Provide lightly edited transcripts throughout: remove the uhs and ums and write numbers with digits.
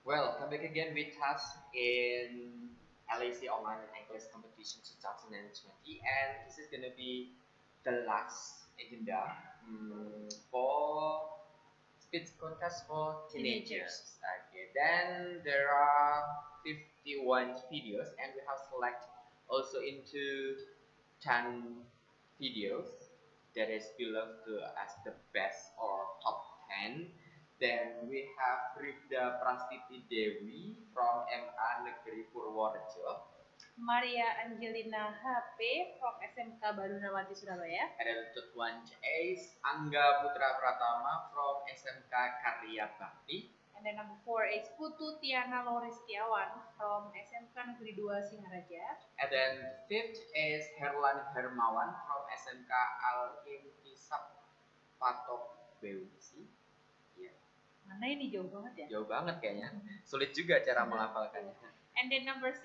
Well, come back again with us in LAC Online English Competition 2020, and this is gonna be the last agenda for speech contest for teenagers. Okay, then there are 51 videos, and we have select also into 10 videos that is belong to as the best or top 10. Then we have Rifda Prastiti Dewi from MA Negeri Purworejo. Maria Angelina HP from SMK Barunawati Surabaya. And then the third one is Angga Putra Pratama from SMK Karya Bakti. And then number 4 is Putu Tiana Loristiawan from SMK Negeri 2 Singaraja. And then the fifth is Herlan Hermawan from SMK Al Intisab Patok Beusi. Yeah. Mana ini jauh banget ya? Jauh banget kayaknya. Sulit juga cara melafalkannya. And then number 6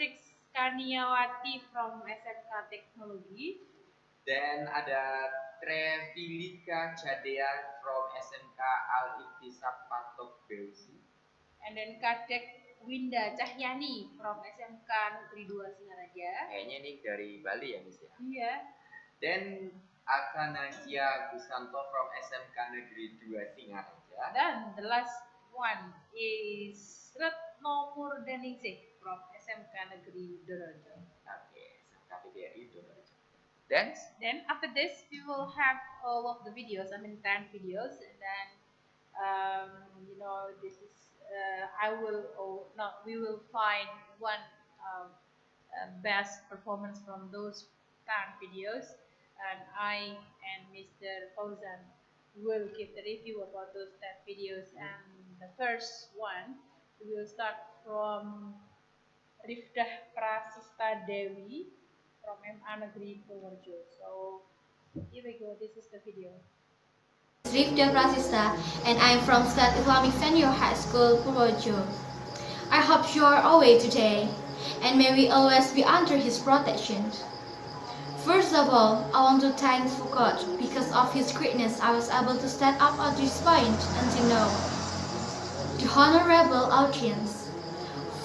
Kanyawati from SMK Teknologi. Then ada Treville from SMK Al Intisab Patok Beusi. And then Cadet Vinda Cahyani from SMK Negeri 2 Singaraja. Kayaknya ini dari Bali ya, Miss ya? Iya. Then Atanasia from SMK Negeri 2 Singaraja. Dan the last one is Retno Murdaningsih from SMK Negeri Dorojo. Okay, SMK PGRI Dorojo. Then after this we will have all of the videos. 10 videos, and then this is we will find one best performance from those 10 videos, and I and Mr. Fauzan will give the review about those 10 videos. And the first one, we will start from Rifdah Prasista Dewi from MA Negeri Purworejo. So here we go, this is the video. Rifdah Prasista, and I am from State Islamic Senior High School, Purworejo. I hope you are away today, and may we always be under His protection. First of all, I want to thank God. Because of His greatness, I was able to stand up at this point until now. The honorable audience.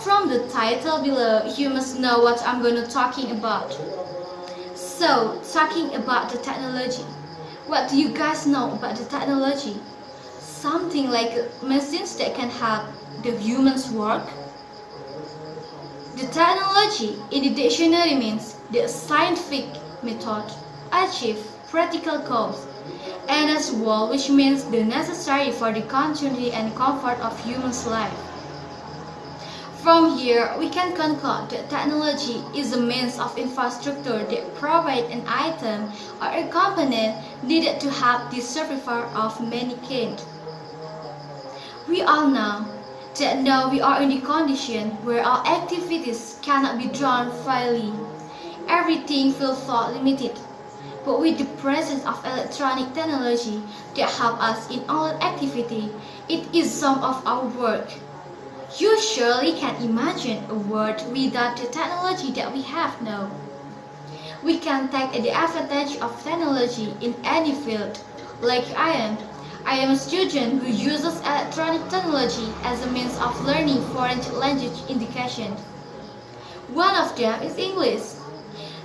From the title below, you must know what I'm going to talking about. So, talking about the technology. What do you guys know about the technology? Something like machines that can help the humans work. The technology in the dictionary means the scientific method, achieve practical goals, and as well, which means the necessary for the continuity and comfort of human's life. From here, we can conclude that technology is a means of infrastructure that provides an item or a component needed to help the survival of mankind. We all know that now we are in the condition where our activities cannot be done freely. Everything feels so limited. But with the presence of electronic technology that help us in all activity, it is some of our work. You surely can imagine a world without the technology that we have now. We can take the advantage of technology in any field. Like I am a student who uses electronic technology as a means of learning foreign language education. One of them is English.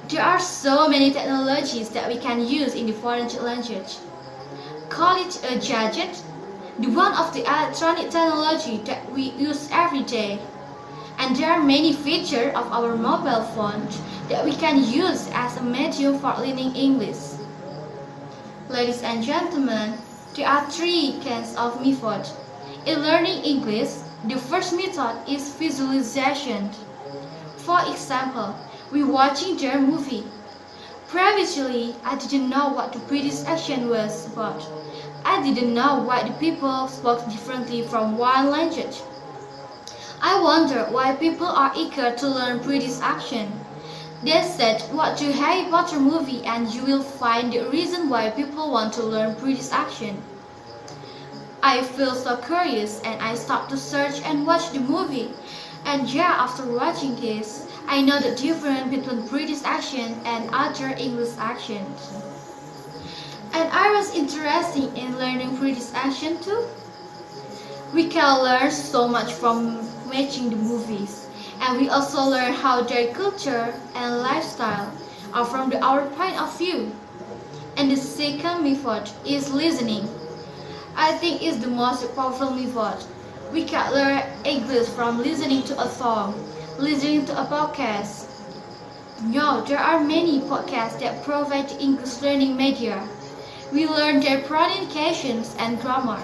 There are so many technologies that we can use in the foreign language. Call it a gadget, the one of the electronic technology that we use every day. And there are many features of our mobile phone that we can use as a medium for learning English. Ladies and gentlemen, there are 3 kinds of methods. In learning English, the first method is visualization. For example, we watching their movie. Previously, I didn't know what the British accent was about. I didn't know why the people spoke differently from one language. I wonder why people are eager to learn British accent. They said, watch the Harry Potter movie and you will find the reason why people want to learn British accent. I feel so curious and I stopped to search and watch the movie. And yeah, after watching this, I know the difference between British accent and other English accents. And I was interested in learning British accent too. We can learn so much from watching the movies. And we also learn how their culture and lifestyle are from our point of view. And the second method is listening. I think it's the most powerful method. We can learn English from listening to a song, listening to a podcast. No, there are many podcasts that provide English learning media. We learn their pronunciations and grammar.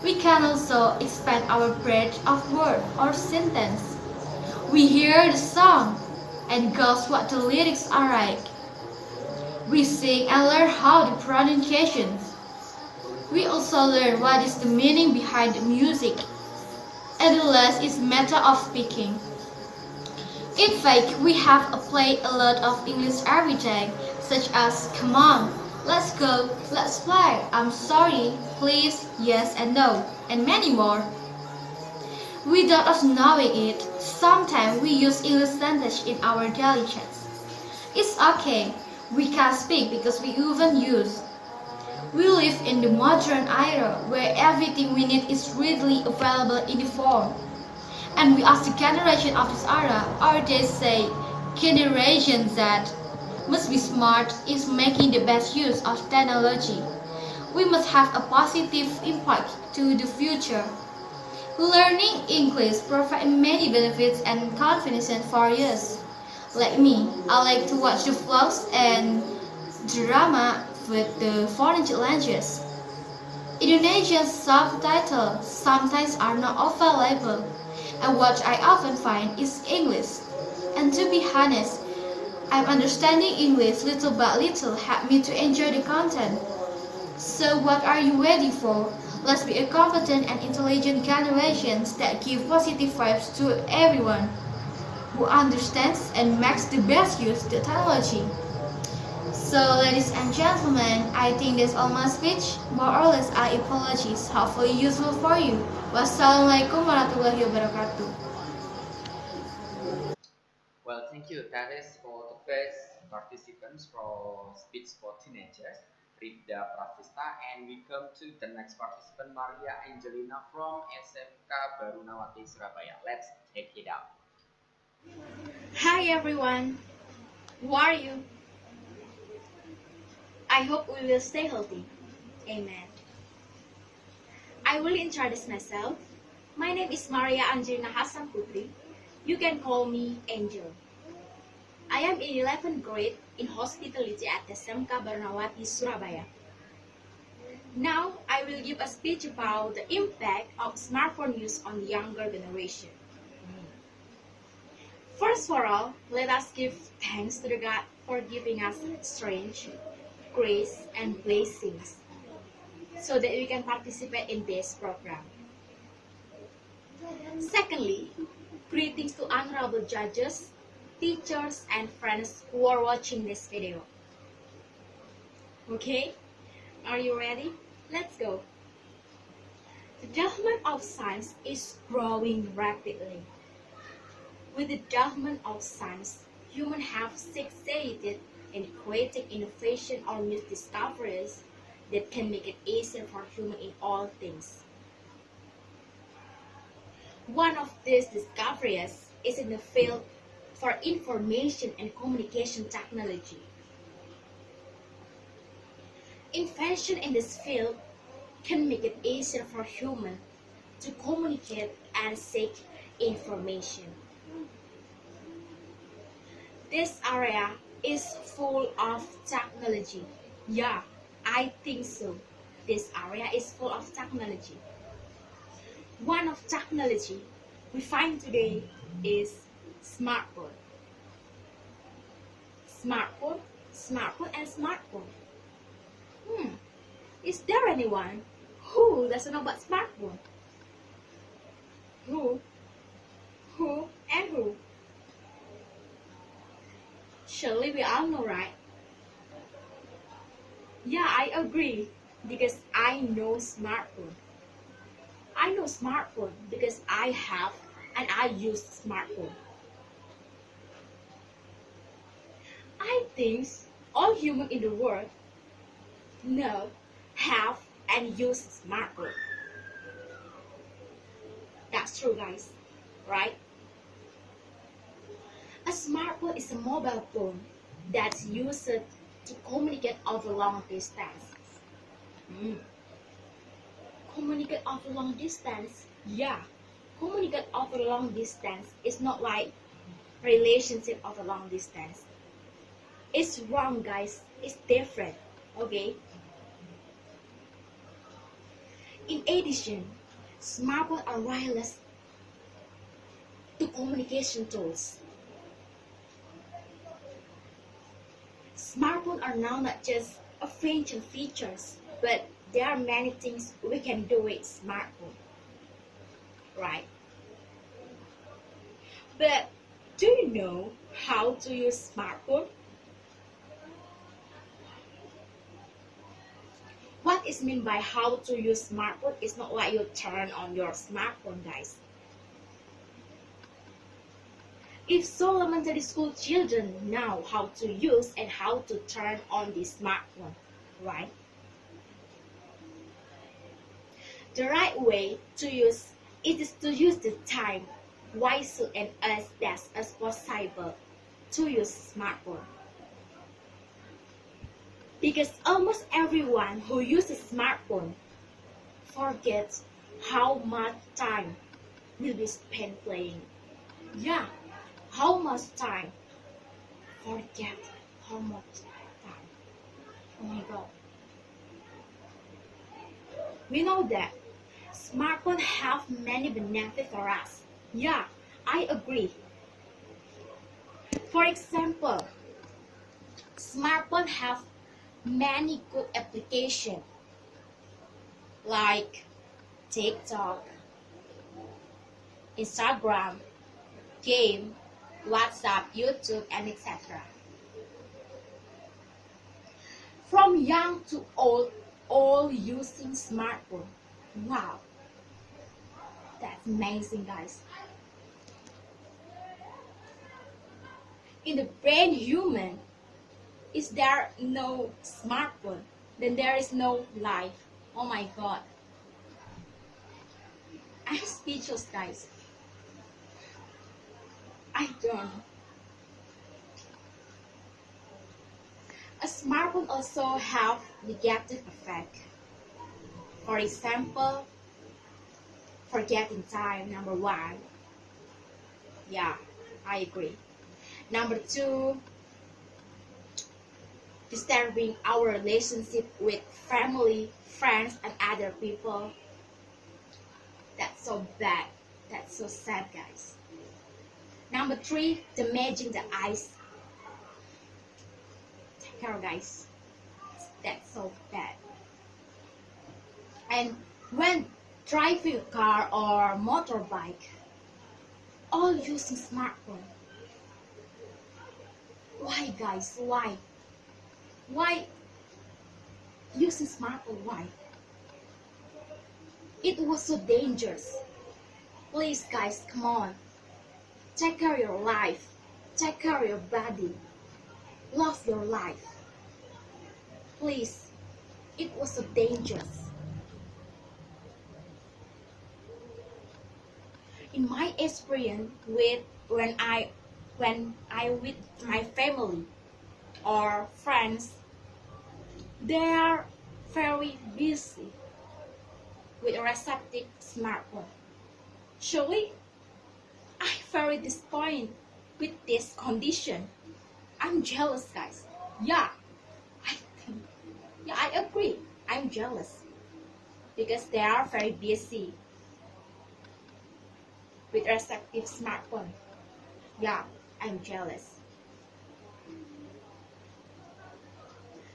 We can also expand our breadth of word or sentence. We hear the song and guess what the lyrics are like. We sing and learn how the pronunciations. We also learn what is the meaning behind the music. And the last is method of speaking. In fact, we have applied a lot of English every day, such as come on, let's go, let's play, I'm sorry, please, yes and no, and many more. Without us knowing it, sometimes we use English sentence in our daily chats. It's okay, we can speak because we even use. We live in the modern era where everything we need is readily available in the phone. And we ask the generation of this era, or they say, Generation Z, must be smart is making the best use of technology. We must have a positive impact to the future. Learning English provides many benefits and confidence for us. Like me, I like to watch the vlogs and drama with the foreign languages. Indonesian subtitles sometimes are not available, and what I often find is English. And to be honest, I'm understanding English little by little help me to enjoy the content. So what are you waiting for? Let's be a competent and intelligent generation that give positive vibes to everyone who understands and makes the best use of the technology. So, ladies and gentlemen, I think that's all my speech. More or less, I apologize. Hopefully useful for you. Wassalamualaikum warahmatullahi wabarakatuh. Well, thank you. That is for the best participants for Speech for Teenagers, Rida Pratista, and we come to the next participant, Maria Angelina from SMK Barunawati, Surabaya. Let's check it out. Hi everyone, who are you? I hope we will stay healthy. Amen. I will introduce myself. My name is Maria Angelina Hassan Putri. You can call me Angel. I am in 11th grade in hospitality at the SMK Barnawati, Surabaya. Now I will give a speech about the impact of smartphone use on the younger generation. First of all, let us give thanks to the God for giving us strength, grace, and blessings so that we can participate in this program. Secondly, greetings to honorable judges, teachers, and friends who are watching this video. Okay, are you ready? Let's go. The development of science is growing rapidly. With the development of science, humans have succeeded in creating innovation or new discoveries that can make it easier for humans in all things. One of these discoveries is in the field for information and communication technology. Invention in this field can make it easier for humans to communicate and seek information. This area is full of technology. Yeah, I think so. This area is full of technology. One of technology we find today is smartphone. Smartphone, smartphone, and smartphone. Is there anyone who doesn't know about smartphone? Who? Who? And who? Surely we all know, right? Yeah, I agree because I know smartphone. I know smartphone because I have and I use smartphone. I think all humans in the world know, have, and use smartphone. That's true, guys. right? A smartphone is a mobile phone that's used to communicate over long distance. Hmm. Communicate over long distance? Yeah. Communicate over long distance is not like relationship over long distance. It's wrong, guys. It's different. Okay? In addition, smartphones are wireless to communication tools. Smartphones are now not just a function features, but there are many things we can do with smartphone, right? But do you know how to use smartphone? What is meant by how to use smartphone is not like you turn on your smartphone, guys. If so elementary school children know how to use and how to turn on the smartphone, right? The right way to use it is to use the time wisely and as best as possible to use smartphone. Because almost everyone who uses smartphone forgets how much time will be spent playing. Yeah, how much time? Forget how much time. Oh my god. We know that smartphones have many benefits for us. Yeah, I agree. For example, smartphones have many good applications like TikTok, Instagram, game, WhatsApp, YouTube, and etc. From young to old, all using smartphone. Wow, that's amazing, guys. In the brain human, is there no smartphone? Then there is no life. Oh my god. I'm speechless, guys. I don't. A smartphone also have negative effect. For example, forgetting time, number one. Yeah, I agree. Number two, disturbing our relationship with family, friends, and other people. That's so bad. That's so sad, guys. Number three, damaging the eyes. Take care, guys. That's so bad. And when driving a car or motorbike, all using smartphone. Why, guys? Why? Why using smartphone? Why? It was so dangerous. Please, guys, come on. Take care of your life. Take care of your body. Love your life. Please. It was so dangerous. In my experience when I with my family or friends, they are very busy with a receptive smartphone. Surely, I'm very disappointed with this condition. I'm jealous, guys. Yeah, I think, yeah, I agree. I'm jealous because they are very busy with receptive smartphone. Yeah, I'm jealous.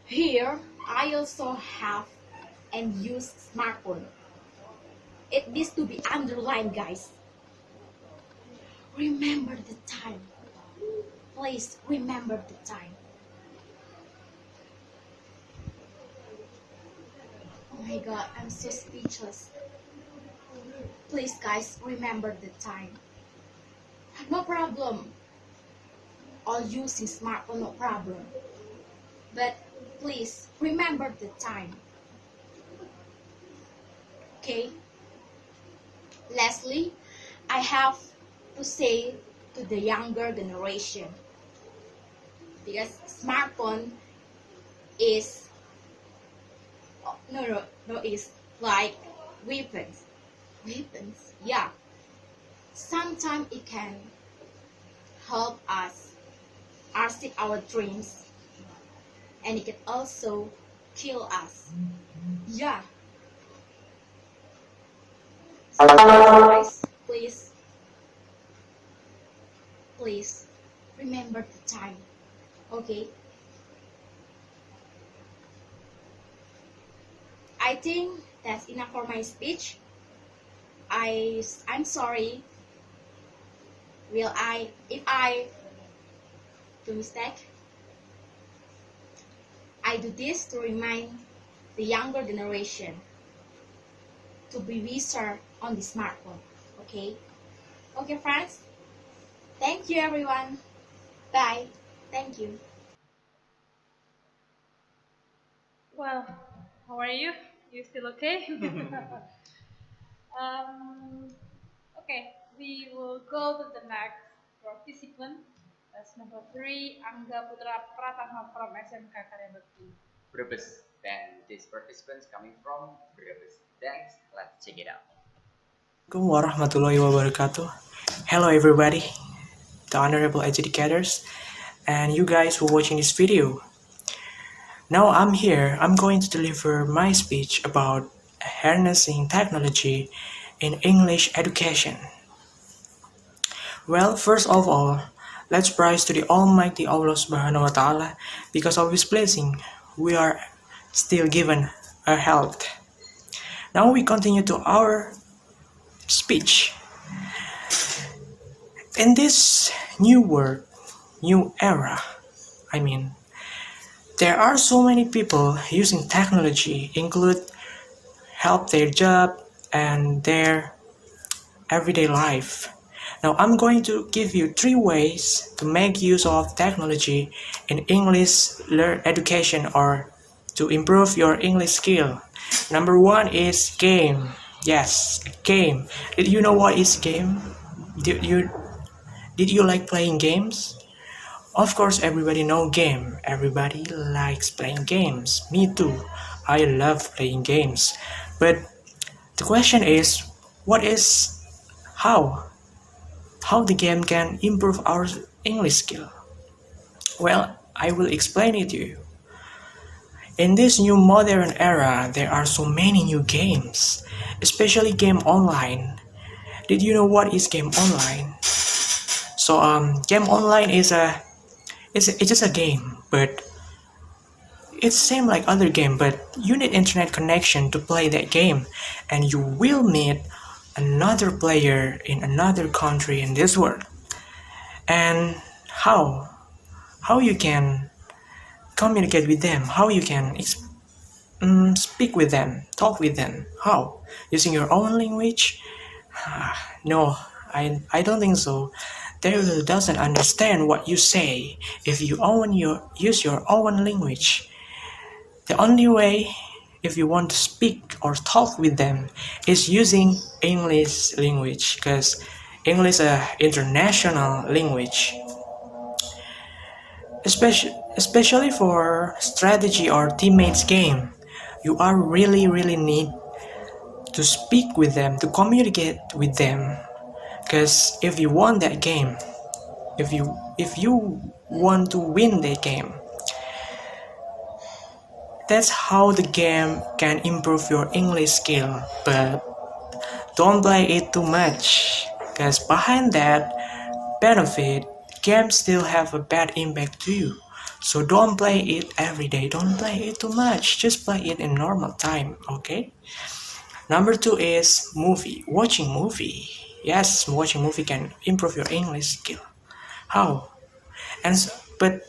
Here, I also have and use smartphone. It needs to be underlined, guys. Remember the time. Please remember the time. Oh my god, I'm so speechless. Please, guys, remember the time. No problem. All using smartphone, no problem. But please remember the time. Okay? Lastly, I have to say to the younger generation, because smartphone is is like weapons. Weapons, yeah. Sometimes it can help us achieve our dreams, and it can also kill us. Yeah. So guys, please remember the time. Okay. I think that's enough for my speech. I'm sorry. Will I if I do mistake? I do this to remind the younger generation to be wiser on the smartphone. Okay? Okay, friends? Thank you, everyone. Bye. Thank you. Well, how are you? You still okay? Okay, we will go to the next participant. That's number 3, Angga Putra Pratama from SMK Kanyawati. Brebes. Then this participants coming from Brebes. Thanks. Let's check it out. Assalamualaikum warahmatullahi wabarakatuh. Hello everybody, the honorable educators, and you guys who are watching this video. Now I'm going to deliver my speech about harnessing technology in English education. Well, first of all, let's praise to the Almighty Allah Subhanahu wa Ta'ala, because of His blessing, we are still given our health. Now we continue to our speech. In this new world, new era, there are so many people using technology include help their job and their everyday life. Now I'm going to give you 3 ways to make use of technology in English education or to improve your English skill. Number 1 is game. Yes, game. Did you know what is game? Did you like playing games? Of course, everybody know game. Everybody likes playing games. Me too. I love playing games. But the question is, what is how? How the game can improve our English skill? Well, I will explain it to you. In this new modern era, there are so many new games, especially game online. Did you know what is game online? So game online is it's just a game, but it's same like other game, but you need internet connection to play that game, and you will meet another player in another country in this world. And how you can communicate with them, how you can speak with them, talk with them, how? Using your own language? No, I don't think so. They doesn't understand what you say if you use your own language. The only way, if you want to speak or talk with them, is using English language, because English is an international language. Especially for strategy or teammates game, you are really need to speak with them, to communicate with them, because if you want that game, if you want to win that game, that's how the game can improve your English skill. But don't play it too much, because behind that benefit, games still have a bad impact to you. So don't play it every day, don't play it too much, just play it in normal time, okay? Number 2 is watching movie. Yes, watching movie can improve your English skill. How? But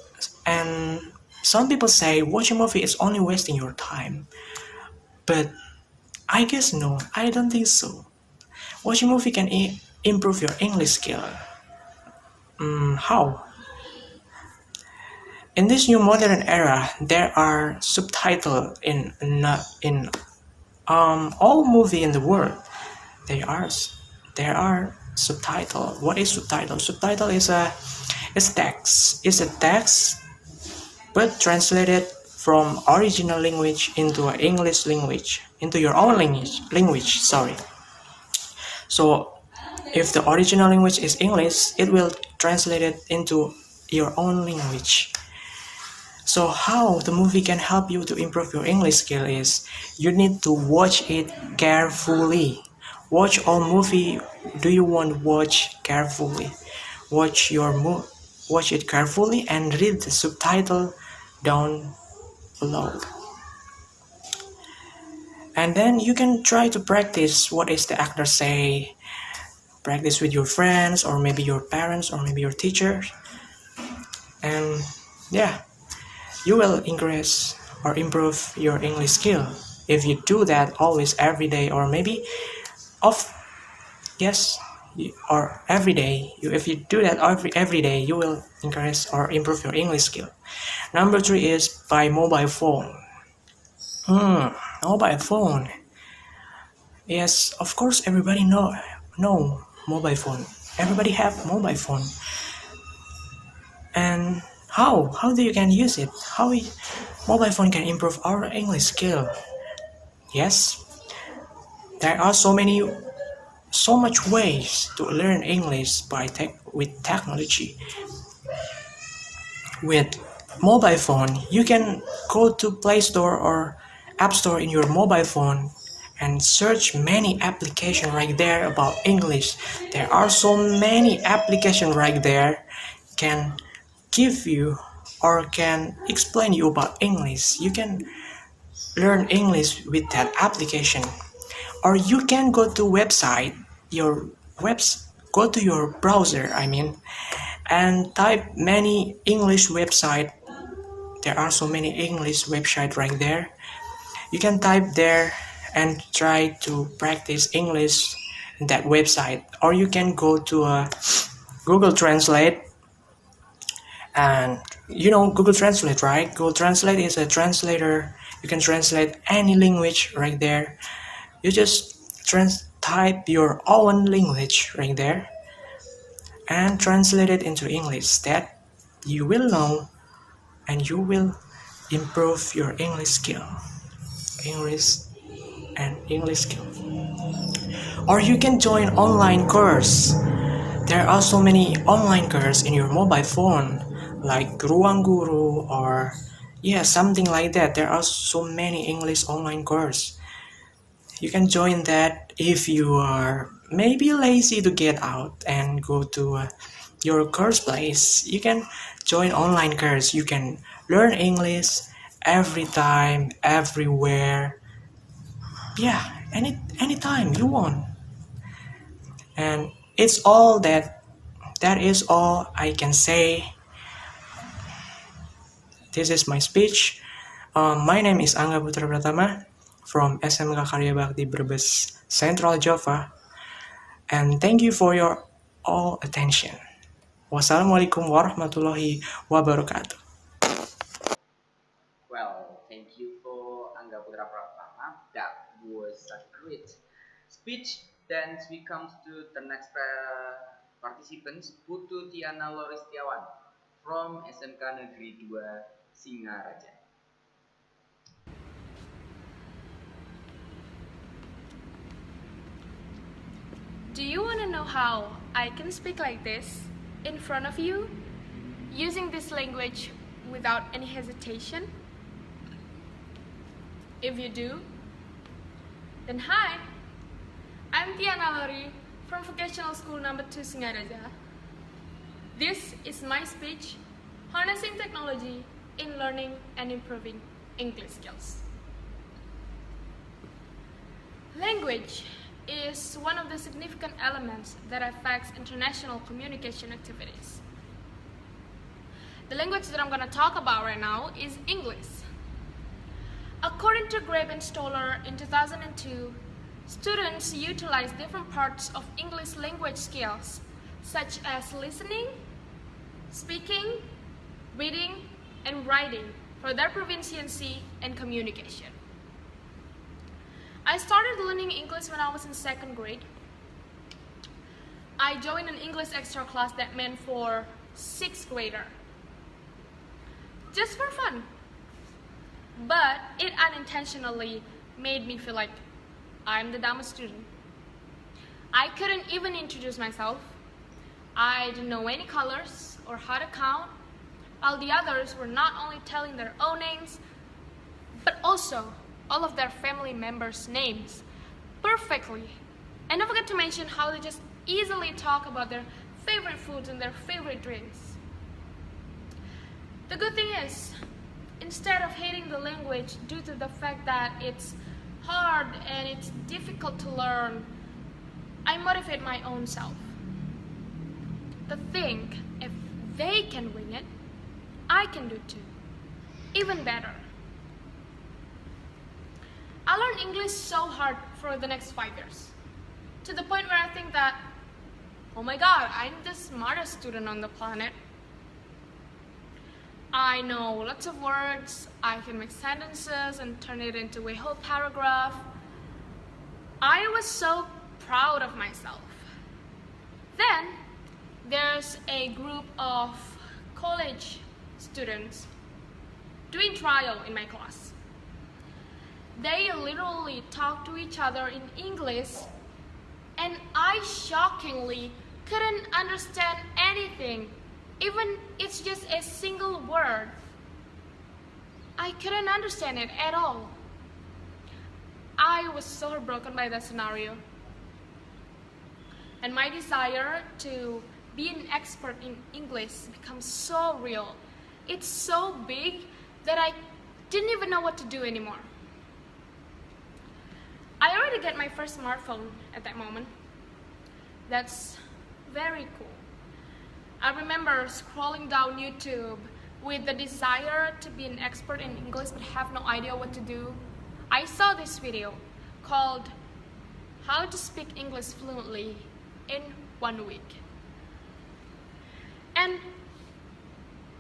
some people say watching movie is only wasting your time. But I guess no, I don't think so. Watching movie can improve your English skill. How? In this new modern era, there are subtitles in all movie in the world. There are subtitle. What is subtitle? Subtitle is text. It's a text but translated from original language into an English language, into your own language. Sorry. So if the original language is English, it will translate it into your own language. So how the movie can help you to improve your English skill is you need to watch it carefully. Watch all movie do you want to watch carefully. Watch it carefully and read the subtitle down below. And then you can try to practice what is the actor say. Practice with your friends or maybe your parents or maybe your teachers. And yeah, you will increase or improve your English skill if you do that always every day or maybe off yes or every day. If you do that every day, you will increase or improve your English skill. Number 3 is by mobile phone. Mobile phone. Yes, of course everybody know mobile phone. Everybody have mobile phone. And how do you can use it? Mobile phone can improve our English skill? Yes, there are so much ways to learn English with technology. With mobile phone, you can go to Play Store or App Store in your mobile phone and search many applications right there about English. There are so many applications right there can give you or can explain you about English. You can learn English with that application. Or you can go to website, your webs go to your browser, and type many English website. There are so many English website right there. You can type there and try to practice English in that website. Or you can go to a Google Translate. And you know Google Translate, right? Google Translate is a translator. You can translate any language right there. You just type your own language right there and translate it into English. That you will know and you will improve your English skill. English skill. Or you can join online course. There are so many online courses in your mobile phone, like Ruang Guru or something like that. There are so many English online courses. You can join that if you are maybe lazy to get out and go to your course place. You can join online course. You can learn English every time, everywhere. Yeah, anytime you want. And it's all that is all I can say. This is my speech. My name is Angga Putra Pratama from SMK Karya Bakti Brebes, Central Java. And thank you for your all attention. Wassalamualaikum warahmatullahi wabarakatuh. Well, thank you for Angga Putra Pratama. That was such a great speech. Then we come to the next participants, Putu Tiana Loristiawan from SMK Negeri 2 Singaraja. Do you want to know how I can speak like this in front of you, using this language without any hesitation? If you do, then hi, I'm Tiana Lori from Vocational School number 2 Singaraja. This is my speech, Harnessing Technology in Learning and Improving English Skills. Language is one of the significant elements that affects international communication activities. The language that I'm going to talk about right now is English. According to Graben Stoller in 2002, students utilize different parts of English language skills, such as listening, speaking, reading, and writing for their proficiency and communication. I started learning English when I was in 2nd grade. I joined an English extra class that meant for 6th grader. Just for fun. But it unintentionally made me feel like I'm the dumbest student. I couldn't even introduce myself. I didn't know any colors or how to count, while the others were not only telling their own names, but also all of their family members' names perfectly. And don't forget to mention how they just easily talk about their favorite foods and their favorite drinks. The good thing is, instead of hating the language due to the fact that it's hard and it's difficult to learn, I motivate my own self to think if they can wing it, I can do too, even better. I learned English so hard for the next 5 years, to the point where I think that, oh my god, I'm the smartest student on the planet. I know lots of words, I can make sentences and turn it into a whole paragraph. I was so proud of myself. Then, there's a group of college students doing trial in my class. They literally talk to each other in English, and I shockingly couldn't understand anything, even it's just a single word. I couldn't understand it at all. I was so heartbroken by that scenario. And my desire to be an expert in English becomes so real. It's so big that I didn't even know what to do anymore. I already got my first smartphone at that moment. That's very cool. I remember scrolling down YouTube with the desire to be an expert in English but have no idea what to do. I saw this video called How to Speak English Fluently in 1 Week. And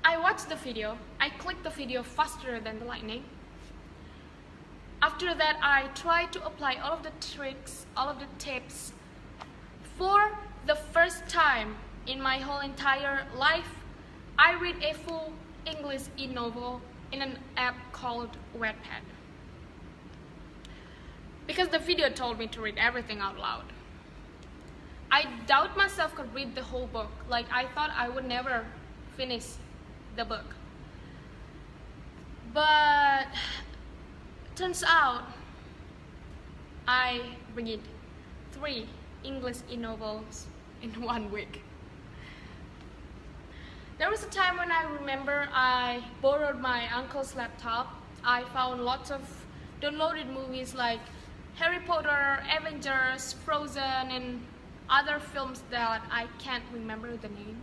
I watched the video. I clicked the video faster than the lightning. After that, I tried to apply all of the tricks, all of the tips. For the first time in my whole entire life, I read a full English e-novel in an app called Wattpad. Because the video told me to read everything out loud. I doubt myself could read the whole book. Like, I thought I would never finish the book. But turns out I read 3 English e-novels in 1 week. There was a time when I remember I borrowed my uncle's laptop. I found lots of downloaded movies like Harry Potter, Avengers, Frozen, and other films that I can't remember the name.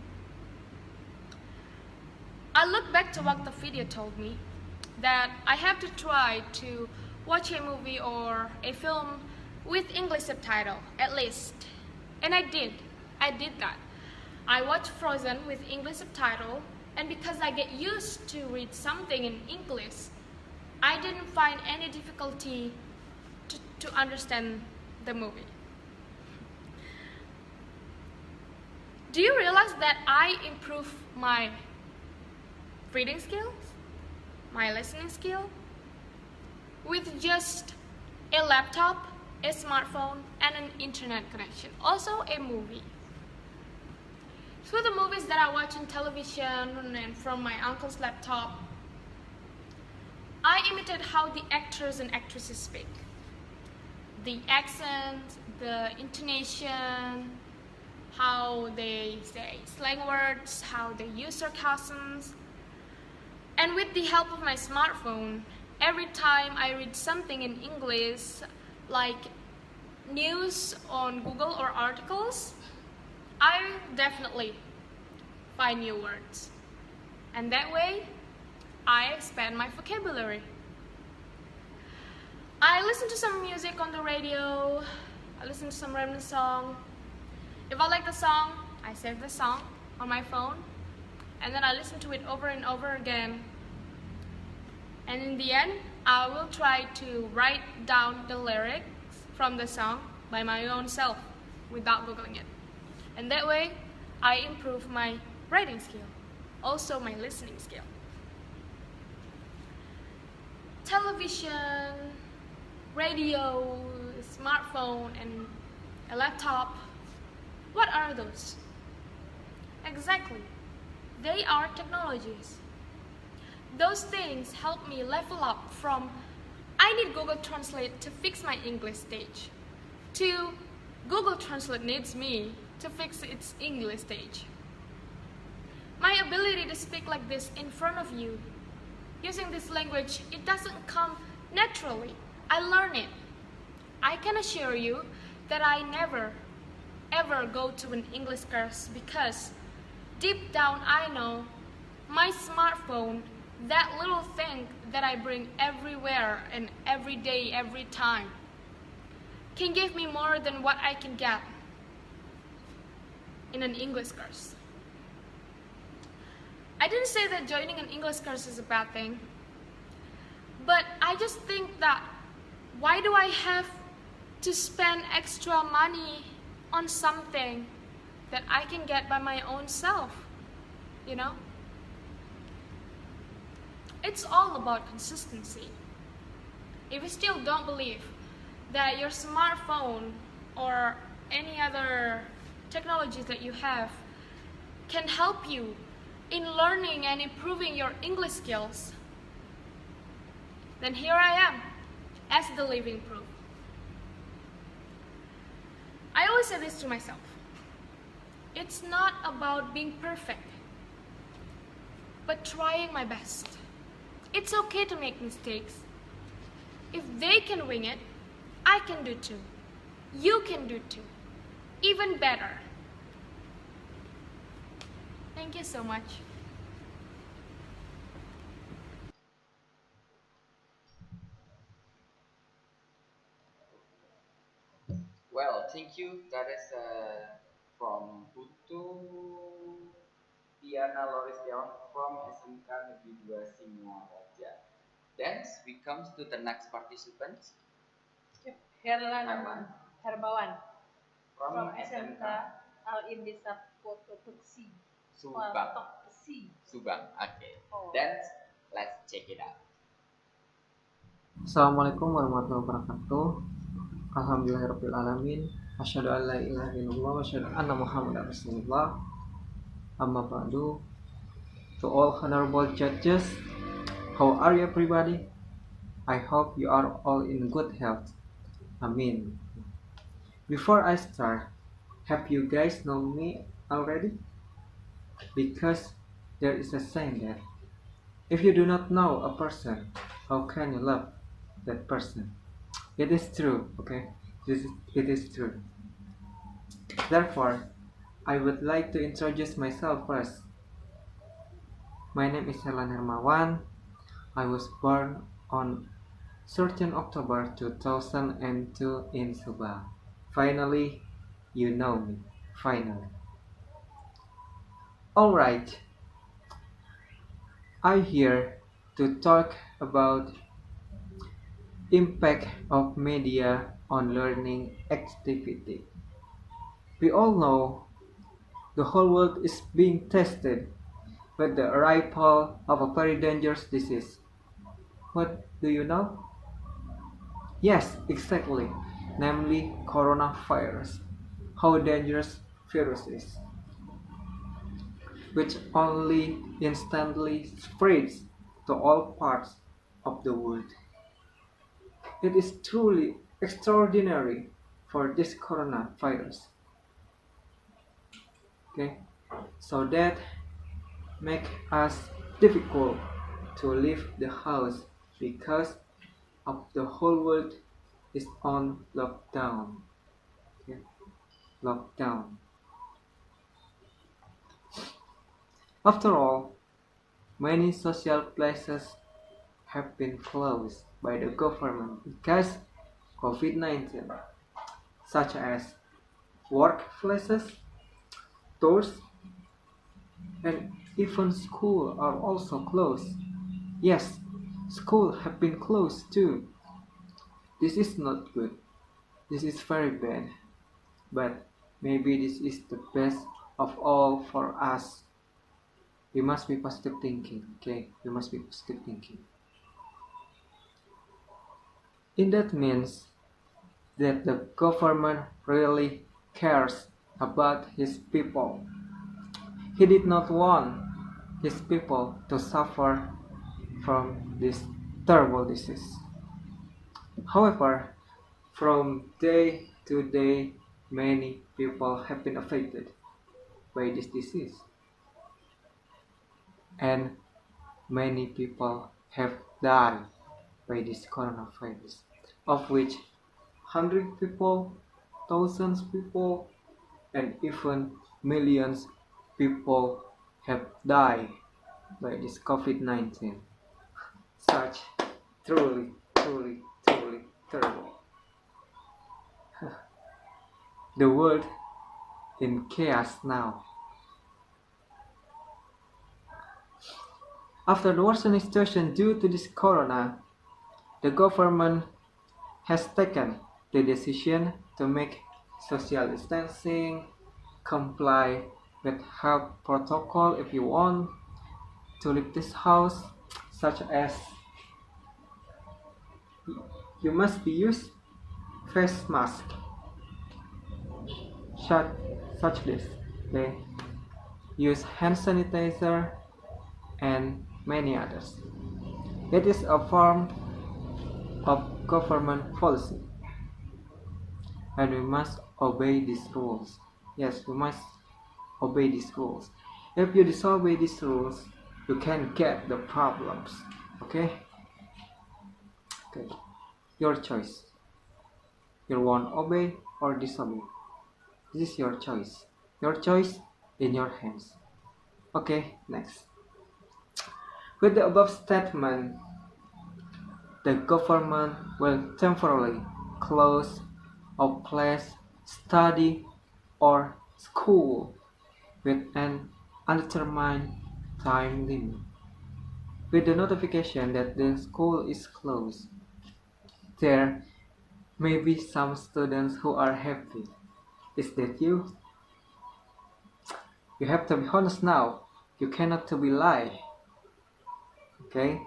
I look back to what the video told me, that I have to try to watch a movie or a film with English subtitle, at least. And I did that. I watched Frozen with English subtitle, and because I get used to read something in English, I didn't find any difficulty to understand the movie. Do you realize that I improved my reading skills, my listening skill, with just a laptop, a smartphone, and an internet connection? Also a movie. Through the movies that I watch on television and from my uncle's laptop, I imitate how the actors and actresses speak. The accent, the intonation, how they say slang words, how they use sarcasms. And with the help of my smartphone, every time I read something in English, like news on Google or articles, I definitely find new words. And that way, I expand my vocabulary. I listen to some music on the radio, I listen to some random song. If I like the song, I save the song on my phone, and then I listen to it over and over again. And in the end, I will try to write down the lyrics from the song by my own self without Googling it. And that way, I improve my writing skill, also my listening skill. Television, radio, smartphone, and a laptop. What are those? Exactly. They are technologies. Those things help me level up from I need Google Translate to fix my English stage to Google Translate needs me to fix its English stage. My ability to speak like this in front of you, using this language, it doesn't come naturally. I learn it. I can assure you that I never, ever go to an English course because deep down I know my smartphone, that little thing that I bring everywhere and every day, every time, can give me more than what I can get in an English course. I didn't say that joining an English course is a bad thing, but I just think that why do I have to spend extra money on something that I can get by my own self, you know? It's all about consistency. If you still don't believe that your smartphone or any other technology that you have can help you in learning and improving your English skills, then here I am as the living proof. I always say this to myself. It's not about being perfect, but trying my best. It's okay to make mistakes. If they can wing it, I can do too. You can do too. Even better. Thank you so much. Well, thank you. That is from Putu Diana Loristion from SMK Negeri 2 Singaraja. Then we comes to the next participant, Herman Herbawan from from SMK SMK Al Indisa Potoksi. Subang. Potoksi. Subang. Okay. Oh. Then let's check it out. Assalamualaikum warahmatullahi wabarakatuh. Alhamdulillahirabbil alamin. Asyhadu an la ilaha illallah wa asyhadu anna Muhammadar Rasulullah. Amma ba'du. To all honorable judges, how are you everybody? I hope you are all in good health. Amin. Before I start, have you guys known me already? Because there is a saying that if you do not know a person, how can you love that person? It is true, okay? It is true. Therefore, I would like to introduce myself first. My name is Herlan Hermawan. I was born on 13 October 2002 in Subang. Finally, you know me. Finally. Alright, I'm here to talk about impact of media on learning activity. We all know the whole world is being tested with the arrival of a very dangerous disease. What do you know? Yes, exactly, namely coronavirus. How dangerous virus is, which only instantly spreads to all parts of the world. It is truly extraordinary for this coronavirus. Okay, so that make us difficult to leave the house because of the whole world is on lockdown. Okay? Lockdown. After all, many social places have been closed by the government because COVID-19, such as workplaces, stores, and even schools are also closed. Yes, schools have been closed too. This is not good. This is very bad. But Maybe this is the best of all for us. We must be positive thinking, okay? We must be positive thinking. And that means that the government really cares about his people. He did not want his people to suffer from this terrible disease. However, from day to day, many people have been affected by this disease, and many people have died by this coronavirus, of which 100 people, thousands people, and even millions people have died by this COVID-19. Such truly, truly, truly terrible. The world in chaos now. After the worsening situation due to this corona, the government has taken the decision to make social distancing, comply with health protocol if you want to leave this house, such as you must be use face mask, such this, okay? Use hand sanitizer and many others. It is a form of government policy, and we must obey these rules. Yes, we must obey these rules. If you disobey these rules, you can get the problems. Okay? Okay. Your choice. You want obey or disobey. This is your choice. Your choice in your hands. Okay, next. With the above statement, the government will temporarily close a place, study, or school with an undetermined time limit. With the notification that the school is closed, there may be some students who are happy. Is that you? You have to be honest now. You cannot to be lie. Okay?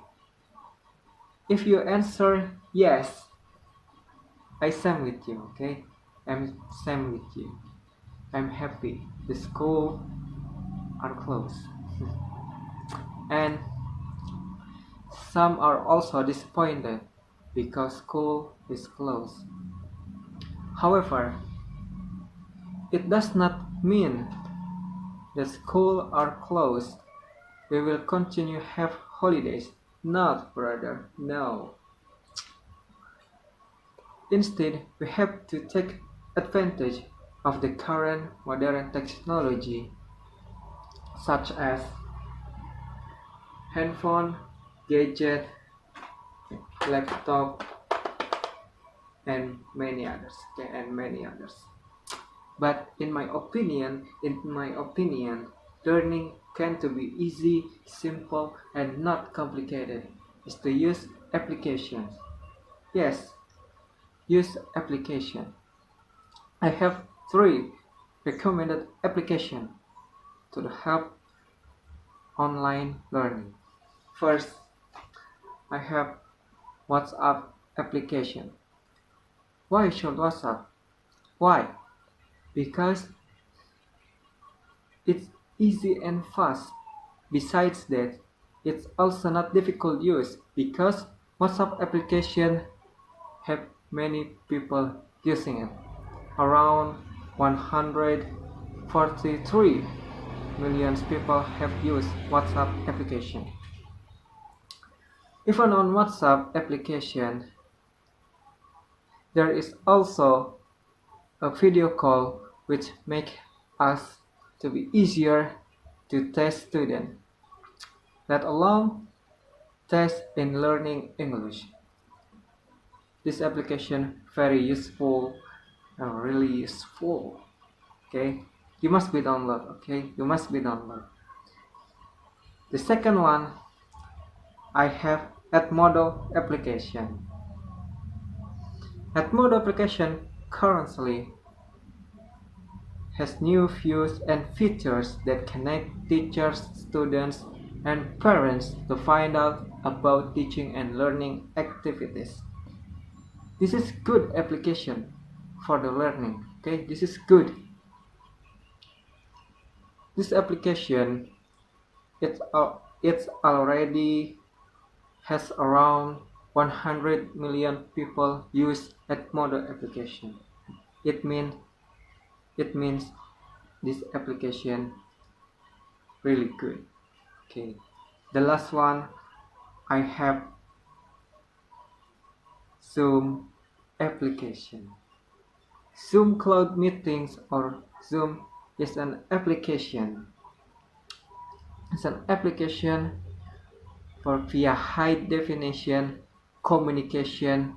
If you answer yes, I stand with you. Okay? I'm stand with you. I'm happy. The school are closed. And some are also disappointed because school is closed. However, it does not mean that schools are closed. We will continue have holidays. Not, brother, no. Instead, we have to take advantage of the current modern technology, such as handphone, gadget, laptop, and many others. Okay, and many others. But in my opinion, learning can to be easy, simple, and not complicated. Is to use applications. Yes, use application. I have 3 recommended applications to help online learning. First, I have WhatsApp application. Why should WhatsApp? Why? Because it's easy and fast. Besides that, it's also not difficult use because WhatsApp application have many people using it. Around 143 million people have used WhatsApp application. Even on WhatsApp application, there is also a video call which make us to be easier to test student, let alone test in learning English. This application very useful and really useful. Okay, you must be download. Okay, you must be download. The second one, I have Edmodo application. Edmodo application currently has new views and features that connect teachers, students, and parents to find out about teaching and learning activities. This is good application for the learning. Okay, this is good. This application it's already has around 100 million people use Edmodo application. It means it means this application really good. Okay. The last one I have Zoom application. Zoom Cloud Meetings or Zoom is an application. It's an application for via high definition communication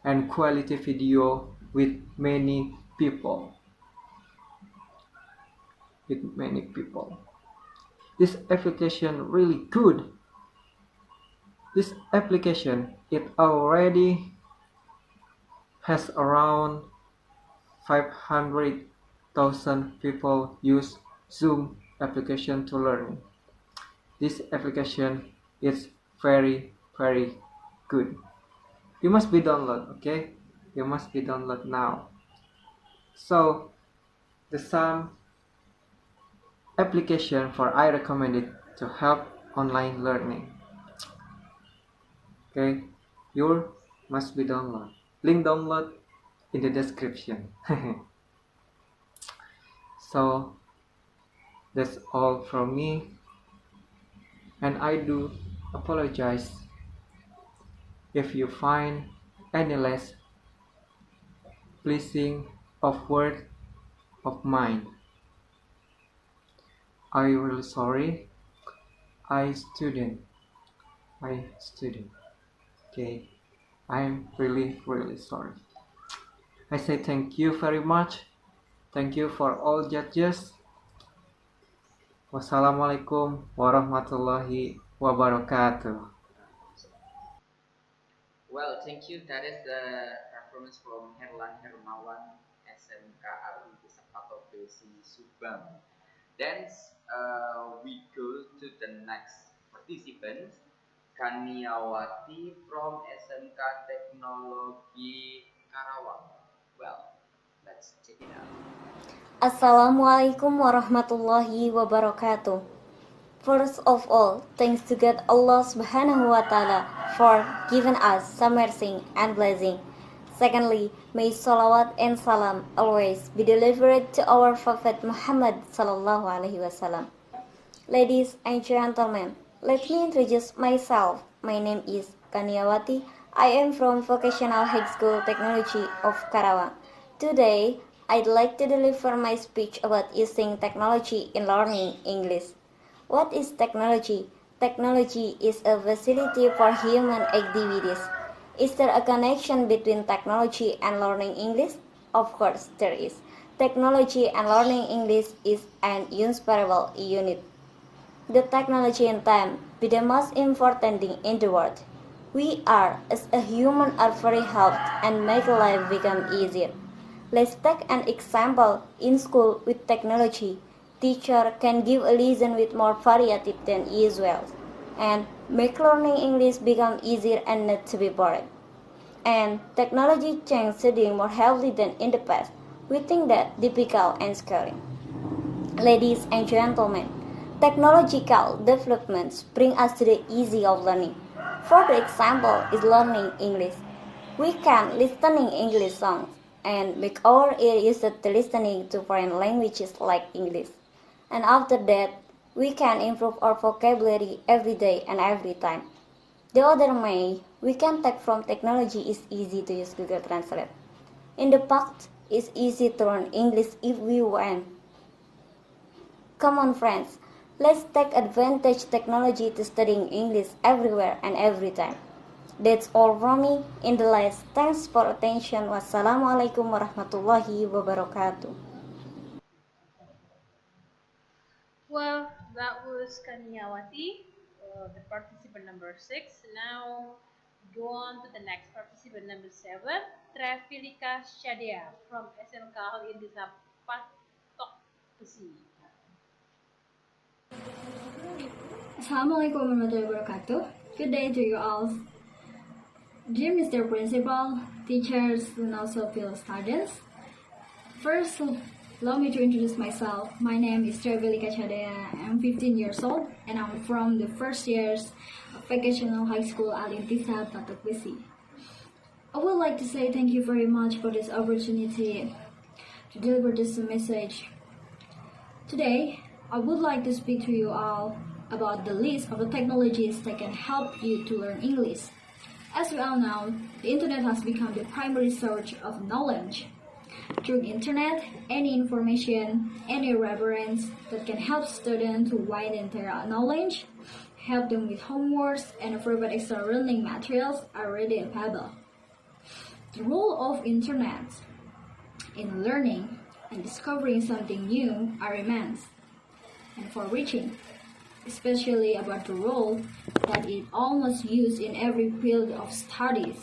and quality video with many people. With many people. This application really good. This application it already has around 500,000 people use Zoom application to learn. This application is very good. You must be download, okay? You must be download now. So the some application for I recommended to help online learning. Okay, your must be download. Link download in the description. So that's all from me, and I do apologize if you find any less pleasing of word of mine. I really sorry. I student. I student. Okay, I'm really sorry. I say thank you very much. Thank you for all judges. Wassalamualaikum warahmatullahi wabarakatuh. Well, thank you. That is the performance from Herlan Hermawan, SMK Alwi Sapato Besi Subang. Then we go to the next participant, Kanyawati from SMK Teknologi Karawang. Well, let's check it out. Assalamualaikum warahmatullahi wabarakatuh. First of all, thanks to God Allah Subhanahu wa Ta'ala for giving us some mercy and blessing. Secondly, may salawat and salam always be delivered to our Prophet Muhammad sallallahu alaihi wasallam. Ladies and gentlemen, let me introduce myself. My name is Kanyawati. I am from Vocational High School Technology of Karawang. Today, I'd like to deliver my speech about using technology in learning English. What is technology? Technology is a facility for human activities. Is there a connection between technology and learning English? Of course, there is. Technology and learning English is an inseparable unit. The technology and time be the most important thing in the world. We are, as a human, are very helped and make life become easier. Let's take an example in school with technology. Teacher can give a lesson with more variety than usual and make learning English become easier and not to be boring. And technology changed studying more heavily than in the past. We think that difficult and scary. Ladies and gentlemen, technological developments bring us to the easy of learning. For the example is learning English. We can listening English songs and make our ear used to listening to foreign languages like English. And after that, we can improve our vocabulary every day and every time. The other way we can take from technology is easy to use Google Translate. In the past, it's easy to learn English if we want. Come on friends, let's take advantage technology to studying English everywhere and every time. That's all from me. In the last, thanks for attention. Wassalamualaikum warahmatullahi wabarakatuh. Well, that was Kanyawati, the participant number 6. Now, go on to the next participant number 7, Treville from SMK Indisa Patok besi. Assalamualaikum warahmatullahi wabarakatuh. Good day to you all. Dear Mr. Principal, teachers, and also fellow students. First, allow me to introduce myself. My name is Treville. I'm 15 years old and I'm from the first years of Vocational High School Alintisa, Patok Besi. I would like to say thank you very much for this opportunity to deliver this message. Today, I would like to speak to you all about the list of the technologies that can help you to learn English. As we all know, the internet has become the primary source of knowledge. Through the internet, any information, any reference that can help students to widen their knowledge, help them with homeworks, and provide extra learning materials are readily available. The role of internet in learning and discovering something new are immense and far-reaching, especially about the role that it almost used in every field of studies.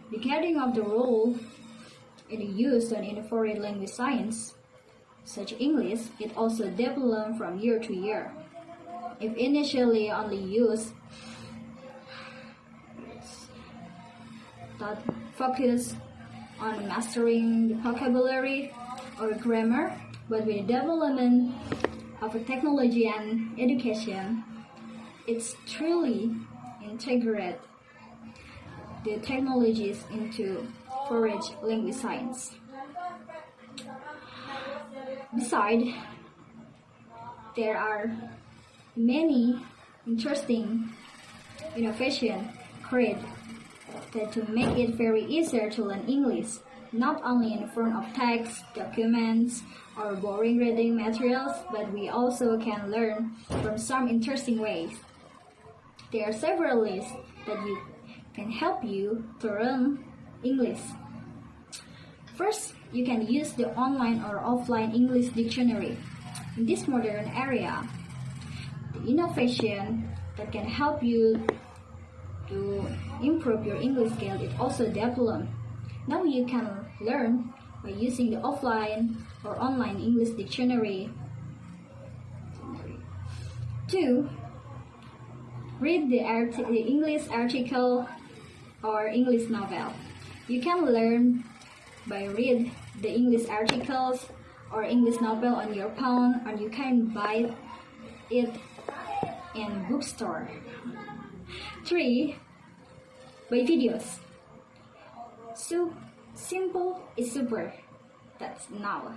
Regarding of the role it is used in foreign language science, such English, it also developed from year to year. If initially only used that focus on mastering the vocabulary or grammar, but with the development of a technology and education, it's truly integrate the technologies into foreign language science. Besides, there are many interesting innovations created to make it very easier to learn English, not only in the form of text, documents, or boring reading materials, but we also can learn from some interesting ways. There are several lists that can help you to learn English. First, you can use the online or offline English dictionary. In this modern area, the innovation that can help you to improve your English skill is also developed. Now you can learn by using the offline or online English dictionary. 2. Read the English article or English novel. You can learn by read the English articles or English novel on your phone, or you can buy it in bookstore. 3. By videos. So simple is super. That's now.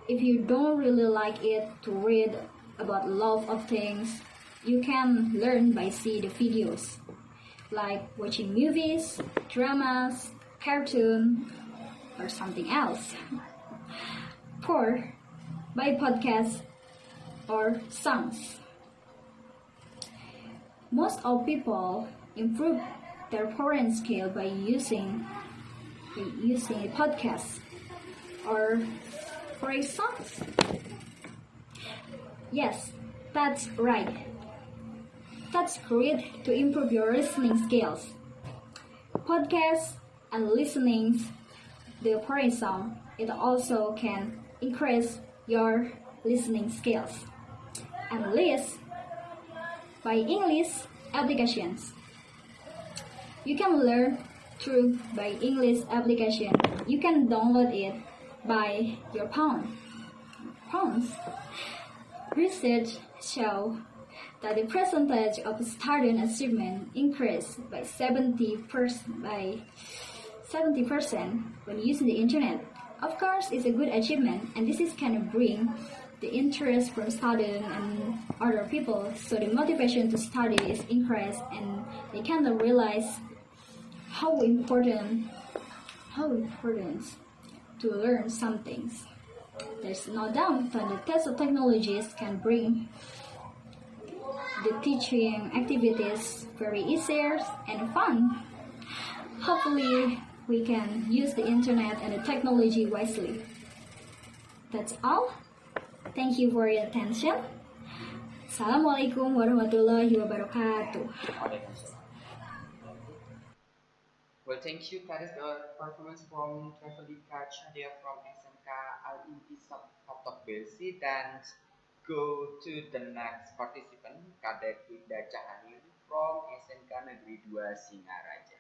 If you don't really like it to read about love of things, you can learn by see the videos, like watching movies, dramas, cartoon, or something else. 4. By podcasts or songs. Most of people improve their foreign skill by using a podcast or for a songs. Yes, that's right. That's great to improve your listening skills. Podcasts and listening the foreign song, it also can increase your listening skills. And list by English applications. You can learn through by English application. You can download it by your phones. Research show that the percentage of student achievement increased by 70% when using the internet. Of course, it's a good achievement, and this is kind of bring the interest from students and other people, so the motivation to study is increased, and they kind of realize how important to learn some things. There's no doubt that the test of technologies can bring the teaching activities very easier and fun. Hopefully, we can use the internet and the technology wisely. That's all. Thank you for your attention. Assalamualaikum warahmatullahi wabarakatuh. Well, thank you. That is the performance from Treville from SM Al-Inti Fatok Belsi, dan go to the next participant, Cadet Vinda from SMK Negeri 2 Singaraja.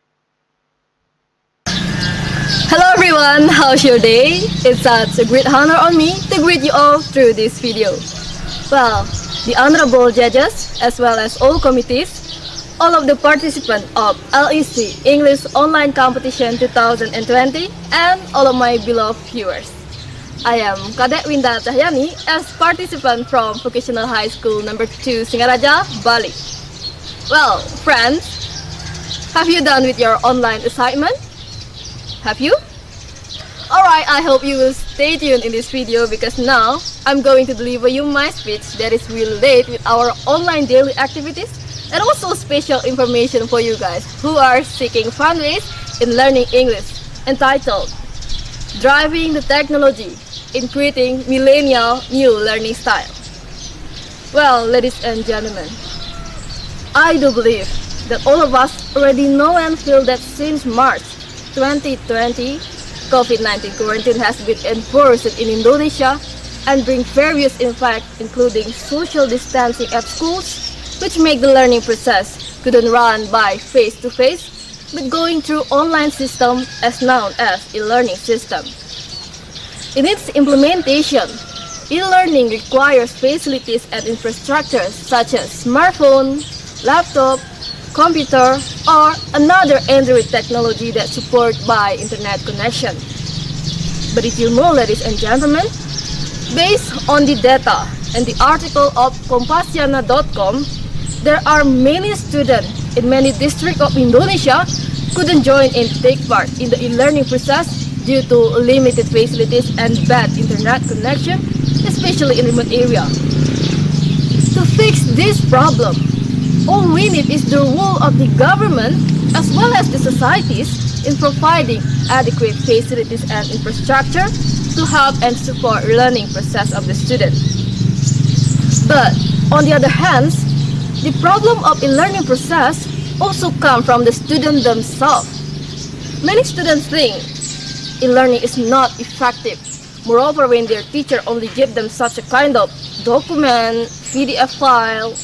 Hello everyone, how's your day? It's such a great honor on me to greet you all through this video. Well, the honorable judges, as well as all committees, all of the participants of LEC English Online Competition 2020, and all of my beloved viewers. I am Cadet Vinda as participant from Vocational High School number 2 Singaraja, Bali. Well, friends, have you done with your online assignment? Have you? Alright, I hope you will stay tuned in this video because now I'm going to deliver you my speech that is related with our online daily activities and also special information for you guys who are seeking fun ways in learning English, entitled Driving the Technology in Creating Millennial New Learning Style. Well, ladies and gentlemen, I do believe that all of us already know and feel that since March 2020, COVID-19 quarantine has been enforced in Indonesia and bring various impacts including social distancing at schools, which make the learning process couldn't run by face-to-face, but going through online system as known as e-learning system. In its implementation, e-learning requires facilities and infrastructures such as smartphone, laptop, computer, or another Android technology that support by internet connection. But if you know, ladies and gentlemen, based on the data and the article of Kompasiana.com, there are many students in many districts of Indonesia couldn't join and take part in the e-learning process due to limited facilities and bad internet connection, especially in remote area. To fix this problem, all we need is the role of the government as well as the societies in providing adequate facilities and infrastructure to help and support learning process of the student. But on the other hand, the problem of e-learning process also comes from the student themselves. Many students think e-learning is not effective. Moreover, when their teacher only give them such a kind of document, PDF file,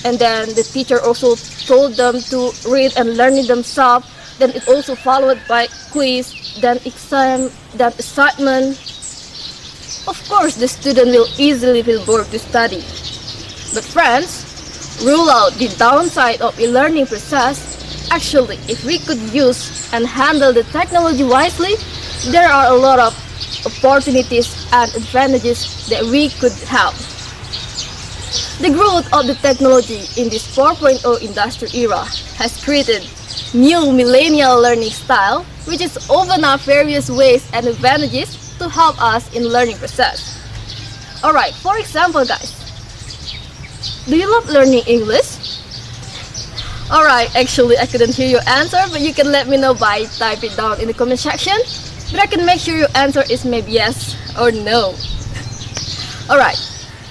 and then the teacher also told them to read and learn it themselves, then it also followed by quiz, then exam, then assignment. Of course, the student will easily feel bored to study. But friends, rule out the downside of e-learning process. Actually, if we could use and handle the technology wisely, there are a lot of opportunities and advantages that we could have. The growth of the technology in this 4.0 industry era has created new millennial learning style, which is open up various ways and advantages to help us in learning process. Alright, for example guys, do you love learning English? Alright, actually I couldn't hear your answer, but you can let me know by type it down in the comment section. But I can make sure your answer is maybe yes or no. Alright,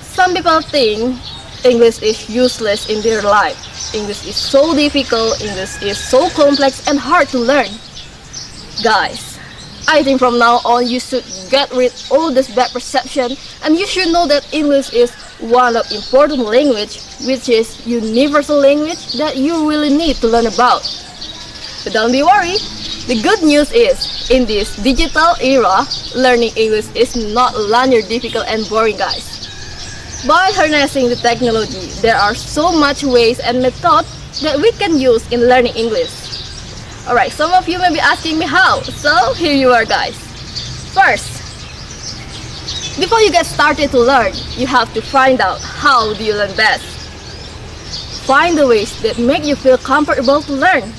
some people think English is useless in their life. English is so difficult, English is so complex and hard to learn. Guys, I think from now on you should get rid of all this bad perception and you should know that English is one of important language, which is universal language that you really need to learn about. But don't be worried, the good news is, in this digital era, learning English is not linear, difficult and boring guys. By harnessing the technology, there are so much ways and methods that we can use in learning English. Alright, some of you may be asking me how, so here you are guys. First, before you get started to learn, you have to find out how do you learn best. Find the ways that make you feel comfortable to learn.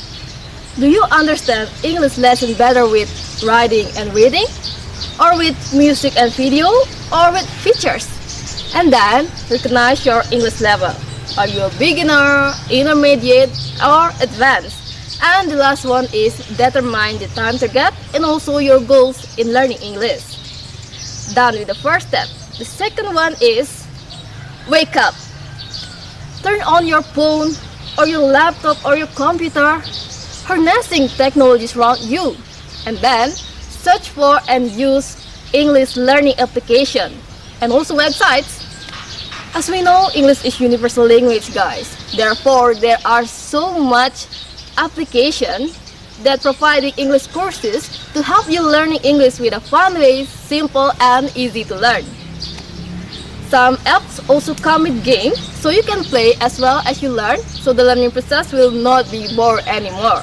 Do you understand English lesson better with writing and reading? Or with music and video? Or with features? And then, recognize your English level. Are you a beginner, intermediate, or advanced? And the last one is determine the time target and also your goals in learning English. Done with the first step. The second one is wake up. Turn on your phone or your laptop or your computer, harnessing technologies around you. And then, search for and use English learning application, and also websites. As we know, English is universal language, guys. Therefore, there are so much application that providing English courses to help you learning English with a fun way, simple and easy to learn. Some apps also come with games, so you can play as well as you learn, so the learning process will not be bored anymore.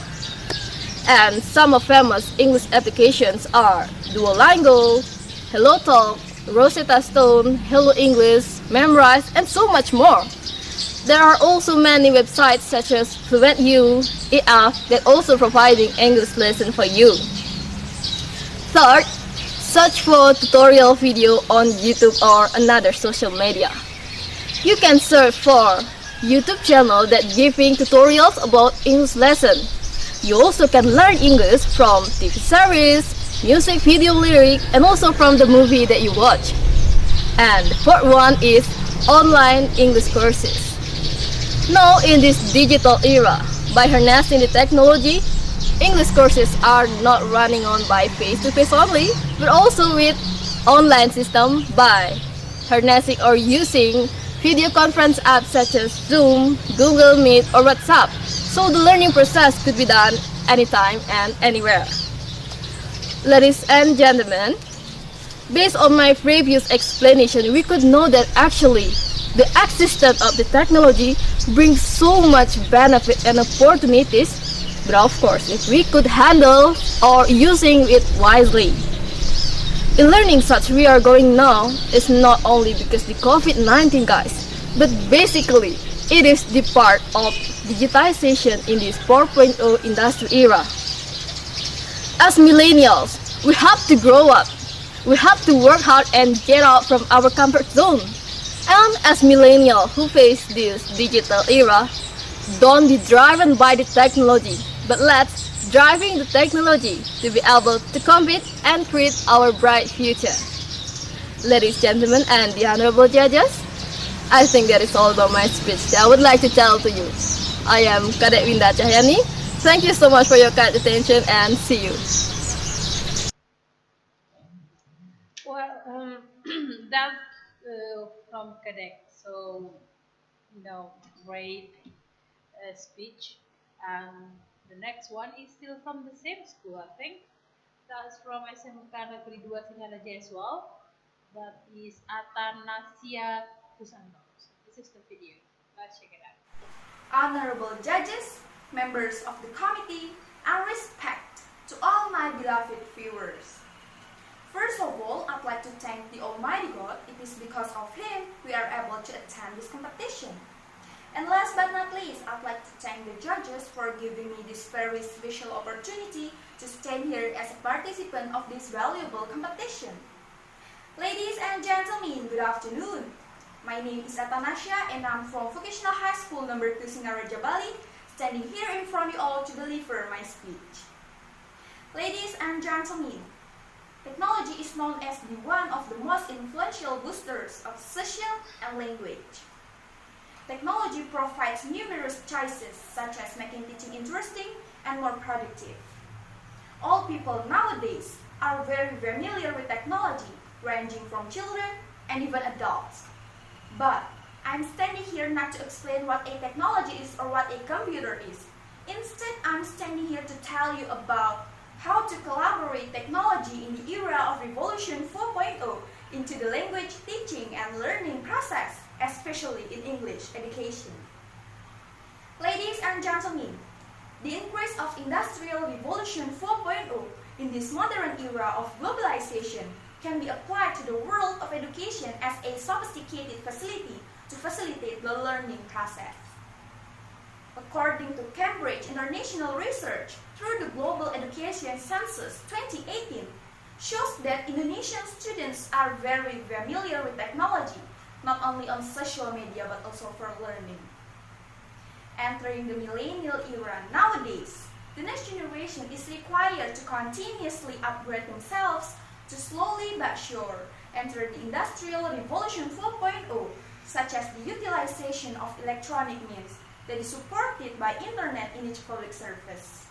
And some of famous English applications are Duolingo, HelloTalk, Rosetta Stone, Hello English, Memrise, and so much more. There are also many websites such as FluentU, EF that also providing English lesson for you. Third, search for tutorial video on YouTube or another social media. You can search for YouTube channel that giving tutorials about English lesson. You also can learn English from TV series, music video lyric, and also from the movie that you watch. And the fourth one is online English courses. Now in this digital era, by harnessing the technology, English courses are not running on by face-to-face only, but also with online system by harnessing or using video conference apps such as Zoom, Google Meet, or WhatsApp. So the learning process could be done anytime and anywhere. Ladies and gentlemen, based on my previous explanation, we could know that actually the existence of the technology brings so much benefit and opportunities, but of course, if we could handle or using it wisely. In learning such we are going now is not only because the COVID-19 guys, but basically it is the part of digitization in this 4.0 industry era. As millennials, we have to grow up. We have to work hard and get out from our comfort zone. And as millennials who face this digital era, don't be driven by the technology, but let's driving the technology to be able to compete and create our bright future. Ladies, gentlemen, and the honorable judges, I think that is all about my speech that I would like to tell to you. I am Cadet Vinda. Thank you so much for your kind attention and see you. Well, that from Cadet. So, great speech. And the next one is still from the same school, I think. That's from SMK Negeri 2 Singaraja as well. That is Atanasia Bali. So this is the video. Let's check it out. Honorable judges, members of the committee, and respect to all my beloved viewers. First of all, I'd like to thank the Almighty God. It is because of Him we are able to attend this competition. And last but not least, I'd like to thank the judges for giving me this very special opportunity to stand here as a participant of this valuable competition. Ladies and gentlemen, good afternoon. My name is Atanasia and I'm from Vocational High School number 2 Singaraja Bali, standing here in front of you all to deliver my speech. Ladies and gentlemen, technology is known as the one of the most influential boosters of social and language. Technology provides numerous choices such as making teaching interesting and more productive. All people nowadays are very familiar with technology, ranging from children and even adults. But I'm standing here not to explain what a technology is or what a computer is. Instead, I'm standing here to tell you about how to collaborate technology in the era of Revolution 4.0 into the language teaching and learning process, especially in English education. Ladies and gentlemen, the increase of Industrial Revolution 4.0 in this modern era of globalization can be applied to the world of education as a sophisticated facility to facilitate the learning process. According to Cambridge International Research through the Global Education Census 2018, shows that Indonesian students are very familiar with technology, not only on social media but also for learning. Entering the millennial era nowadays, the next generation is required to continuously upgrade themselves to slowly but sure enter the Industrial Revolution 4.0, such as the utilization of electronic means that is supported by internet in each public service.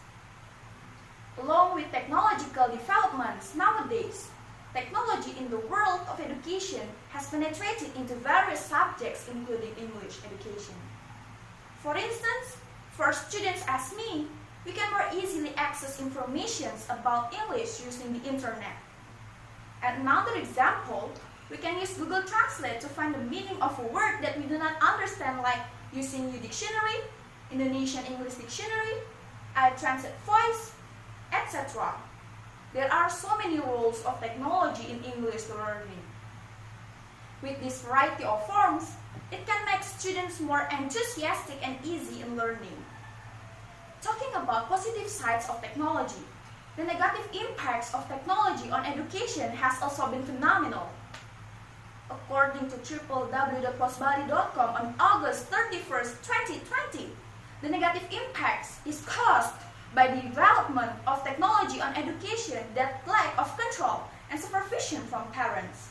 Along with technological developments nowadays, Technology in the world of education has penetrated into various subjects including English education. For instance, for students as me, we can more easily access information about English using the internet. And another example, we can use Google Translate to find the meaning of a word that we do not understand, like using U-Dictionary, Indonesian English Dictionary, iTranslate Voice, etc. There are so many roles of technology in English learning. With this variety of forms, it can make students more enthusiastic and easy in learning. Talking about positive sides of technology, the negative impacts of technology on education has also been phenomenal. According to www.postbali.com on August 31st, 2020, the negative impacts is caused by the development of technology on education that lack of control and supervision from parents.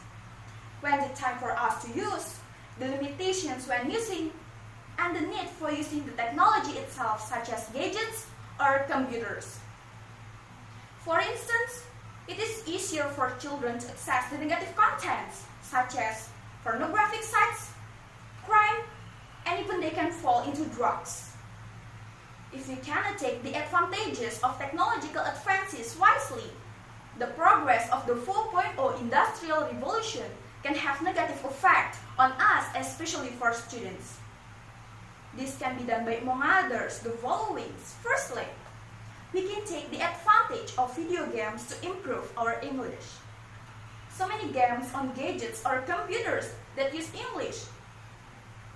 When the time for us to use, the limitations when using, and the need for using the technology itself, such as gadgets or computers. For instance, it is easier for children to access the negative contents, such as pornographic sites, crime, and even they can fall into drugs. If we cannot take the advantages of technological advances wisely, the progress of the 4.0 industrial revolution can have negative effect on us, especially for students. This can be done by, among others, the following. Firstly, we can take the advantage of video games to improve our English. So many games on gadgets or computers that use English.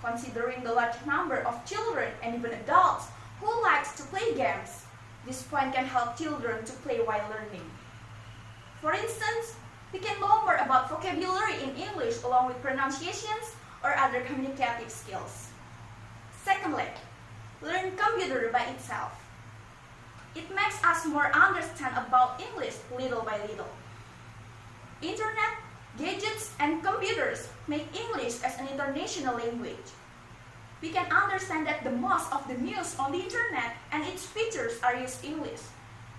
Considering the large number of children and even adults who likes to play games, this point can help children to play while learning. For instance, we can know more about vocabulary in English along with pronunciations or other communicative skills. Secondly, learn computer by itself. It makes us more understand about English little by little. Internet, gadgets, and computers make English as an international language. We can understand that the most of the news on the internet and its features are used English.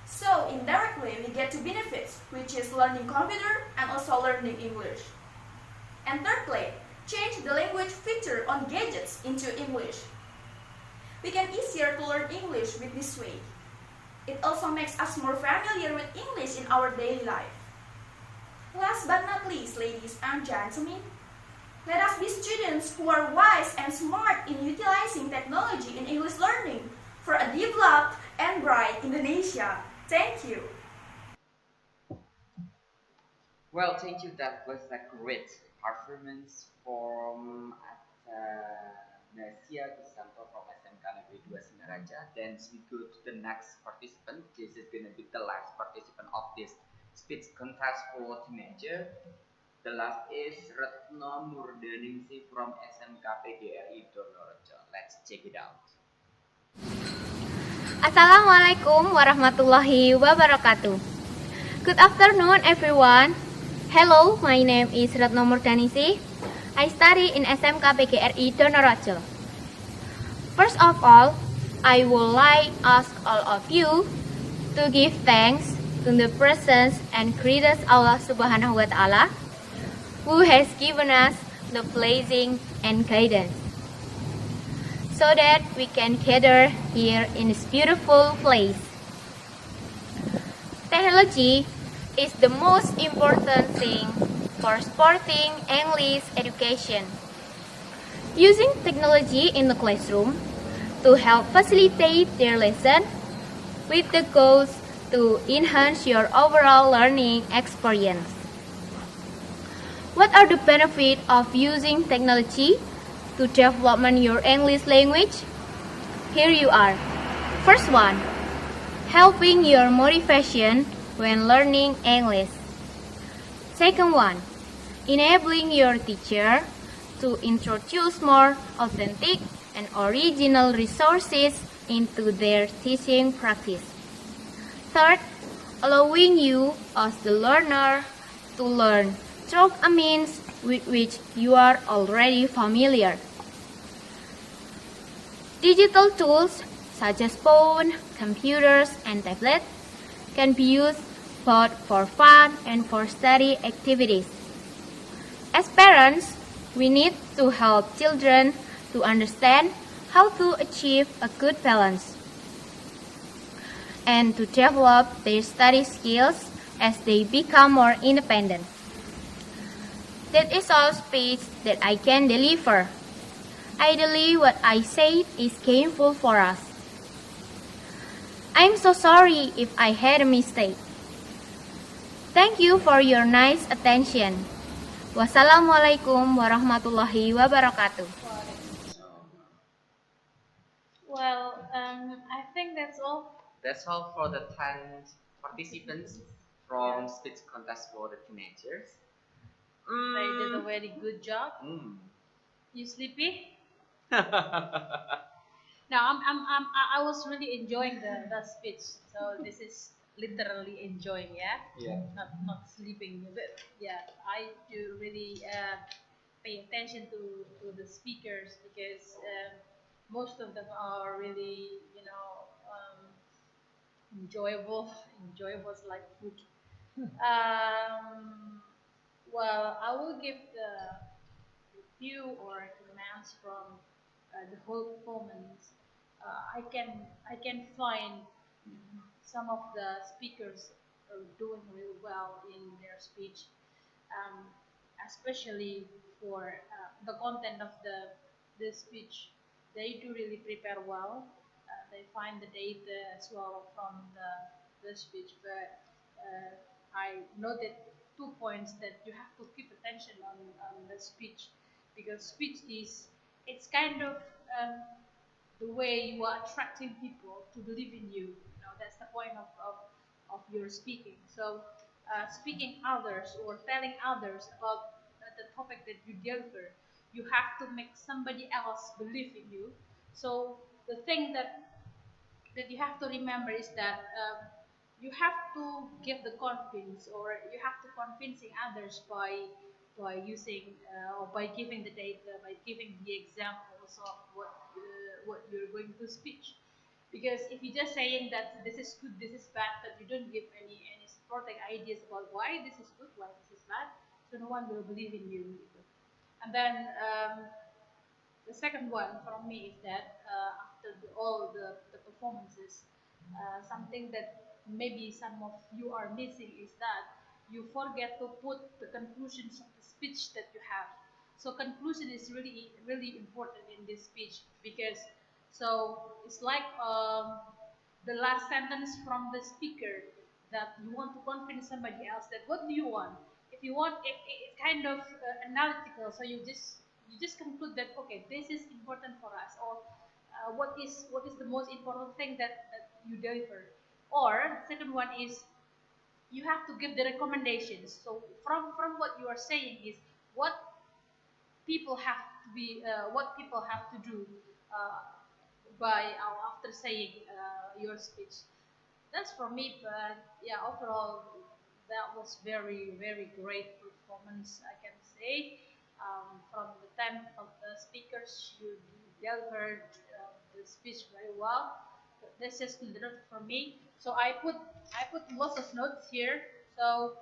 So indirectly we get two benefits, which is learning computer and also learning English. And thirdly, change the language feature on gadgets into English. We can easier to learn English with this way. It also makes us more familiar with English in our daily life. Last but not least, ladies and gentlemen, let us be students who are wise and smart in utilizing technology in English learning for a developed and bright Indonesia. Thank you. Well, thank you. That was a great performance from Atanasia from SMK Negeri 2 Singaraja. Then we go to the next participant. This is going to be the last participant of this speech contest for teenager. The last is Retno Murdaningsi from SMK PGRI Donorejo. Let's check it out. Assalamualaikum warahmatullahi wabarakatuh. Good afternoon, everyone. Hello, my name is Retno Murdaningsi. I study in SMK PGRI Donorejo. First of all, I would like to ask all of you to give thanks to the presence and greatest Allah Subhanahu wa Ta'ala, who has given us the blessing and guidance, so that we can gather here in this beautiful place. Technology is the most important thing for supporting English education. Using technology in the classroom to help facilitate their lesson with the goals to enhance your overall learning experience. What are the benefits of using technology to develop your English language? Here you are. First one, helping your motivation when learning English. Second one, enabling your teacher to introduce more authentic and original resources into their teaching practice. Third, allowing you as the learner to learn through a means with which you are already familiar. Digital tools such as phone, computers, and tablets can be used both for fun and for study activities. As parents, we need to help children to understand how to achieve a good balance and to develop their study skills as they become more independent. That is all speech that I can deliver. Ideally, what I said is painful for us. I'm so sorry if I had a mistake. Thank you for your nice attention. Wassalamualaikum warahmatullahi wabarakatuh. Well, I think that's all. That's all for the 10 participants from speech contest for the teenagers. They did a very good job. Mm. You sleepy? No, I was really enjoying the speech. So this is literally enjoying, yeah. Yeah. Not sleeping. But yeah, I do really pay attention to the speakers because most of them are really enjoyable. Enjoyable is like food. Um, well, I will give the review or comments from the whole performance. I can find some of the speakers are doing really well in their speech, um, especially for the content of the speech. They do really prepare well. They find the data as well from the speech. But I noted 2 points that you have to keep attention on the speech, because speech is it's kind of the way you are attracting people to believe in you. You know, that's the point of your speaking. So speaking others or telling others about the topic that you deliver, you have to make somebody else believe in you. So the thing that you have to remember is that you have to give the confidence, or you have to convincing others by using or by giving the data, by giving the examples of what you're going to speak. Because if you're just saying that this is good, this is bad, but you don't give any supporting ideas about why this is good, why this is bad, so no one will believe in you. And then the second one from me is that after all the performances, something that maybe some of you are missing is that you forget to put the conclusions of the speech that you have. So conclusion is really really important in this speech, because so it's like the last sentence from the speaker, that you want to convince somebody else that what do you want. If you want it kind of analytical, so you just conclude that okay, this is important for us, or what is the most important thing that you deliver. Or the second one is you have to give the recommendations. So from what you are saying is what people have to be what people have to do uh, by after saying your speech. That's for me. But yeah, overall that was very very great performance, I can say. From the 10 of the speakers, you delivered the speech very well. But this is considered for me, so I put lots of notes here. So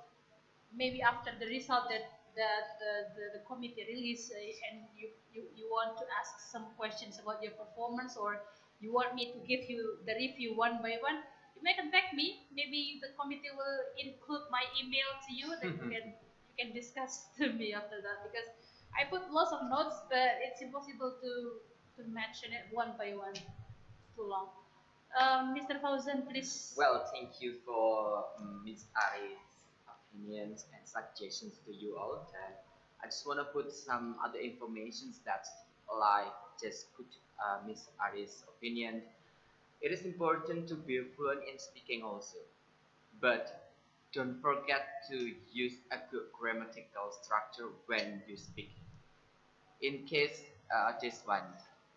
maybe after the result that the committee release, and you want to ask some questions about your performance, or you want me to give you the review one by one, you may contact me. Maybe the committee will include my email to you, that you can discuss to me after that, because I put lots of notes, but it's impossible to mention it one by one. It's too long. Mr. Fauzan, please. Well, thank you for Ms. Ari's opinions and suggestions to you all. And I just want to put some other informations that, like, just put Ms. Ari's opinion. It is important to be fluent in speaking also, but don't forget to use a good grammatical structure when you speak. In case this one,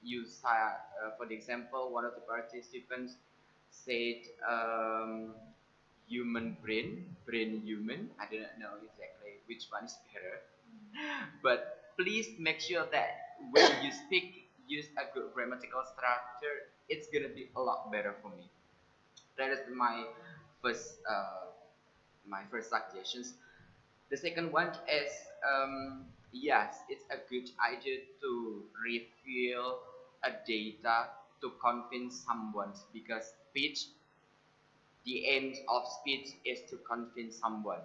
you for the example, one of the participants said human brain human. I do not know exactly which one is better, but please make sure that when you speak, use a good grammatical structure. It's gonna be a lot better for me. That is my first my first suggestions. The second one is yes, it's a good idea to reveal a data to convince someone, because speech, the aim of speech is to convince someone.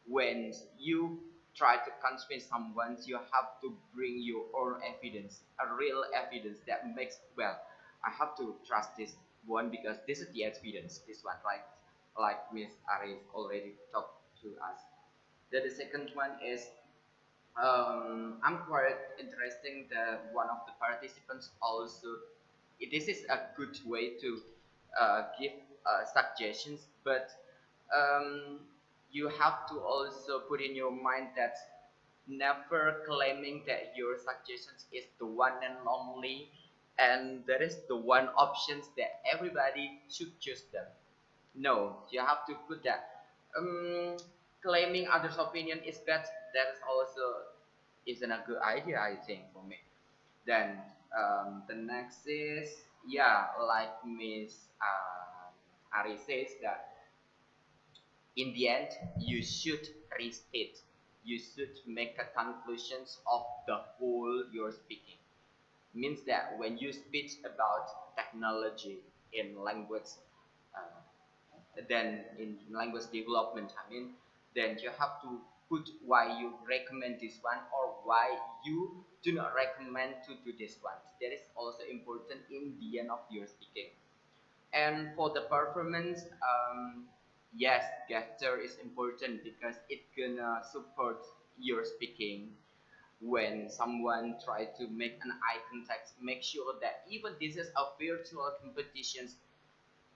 When you try to convince someone, you have to bring your own evidence, a real evidence that makes, well, I have to trust this one because this is the evidence, this one, right? Like Miss Arif already talked to us. Then the second one is I'm quite interesting that one of the participants also, this is a good way to give suggestions, but um, you have to also put in your mind that never claiming that your suggestions is the one and only, and that is the one options that everybody should choose them. No, you have to put that. Claiming others' opinion is bad. That is also isn't a good idea, I think, for me. Then the next is, yeah, like Miss Ari says that in the end you should restate. You should make a conclusions of the whole you're speaking. Means that when you speak about technology in language, uh, then in language development, I mean, then you have to put why you recommend this one or why you do not recommend to do this one. That is also important in the end of your speaking. And for the performance, yes, gesture is important because it gonna support your speaking. When someone try to make an eye contact, make sure that even this is a virtual competition,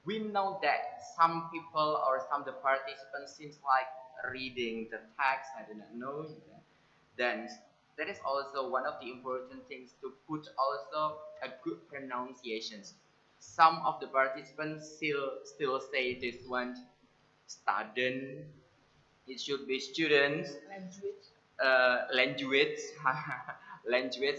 we know that some people or some of the participants seems like reading the text. I do not know. Then that is also one of the important things to put also a good pronunciations. Some of the participants still say this one student. It should be students. Language, language,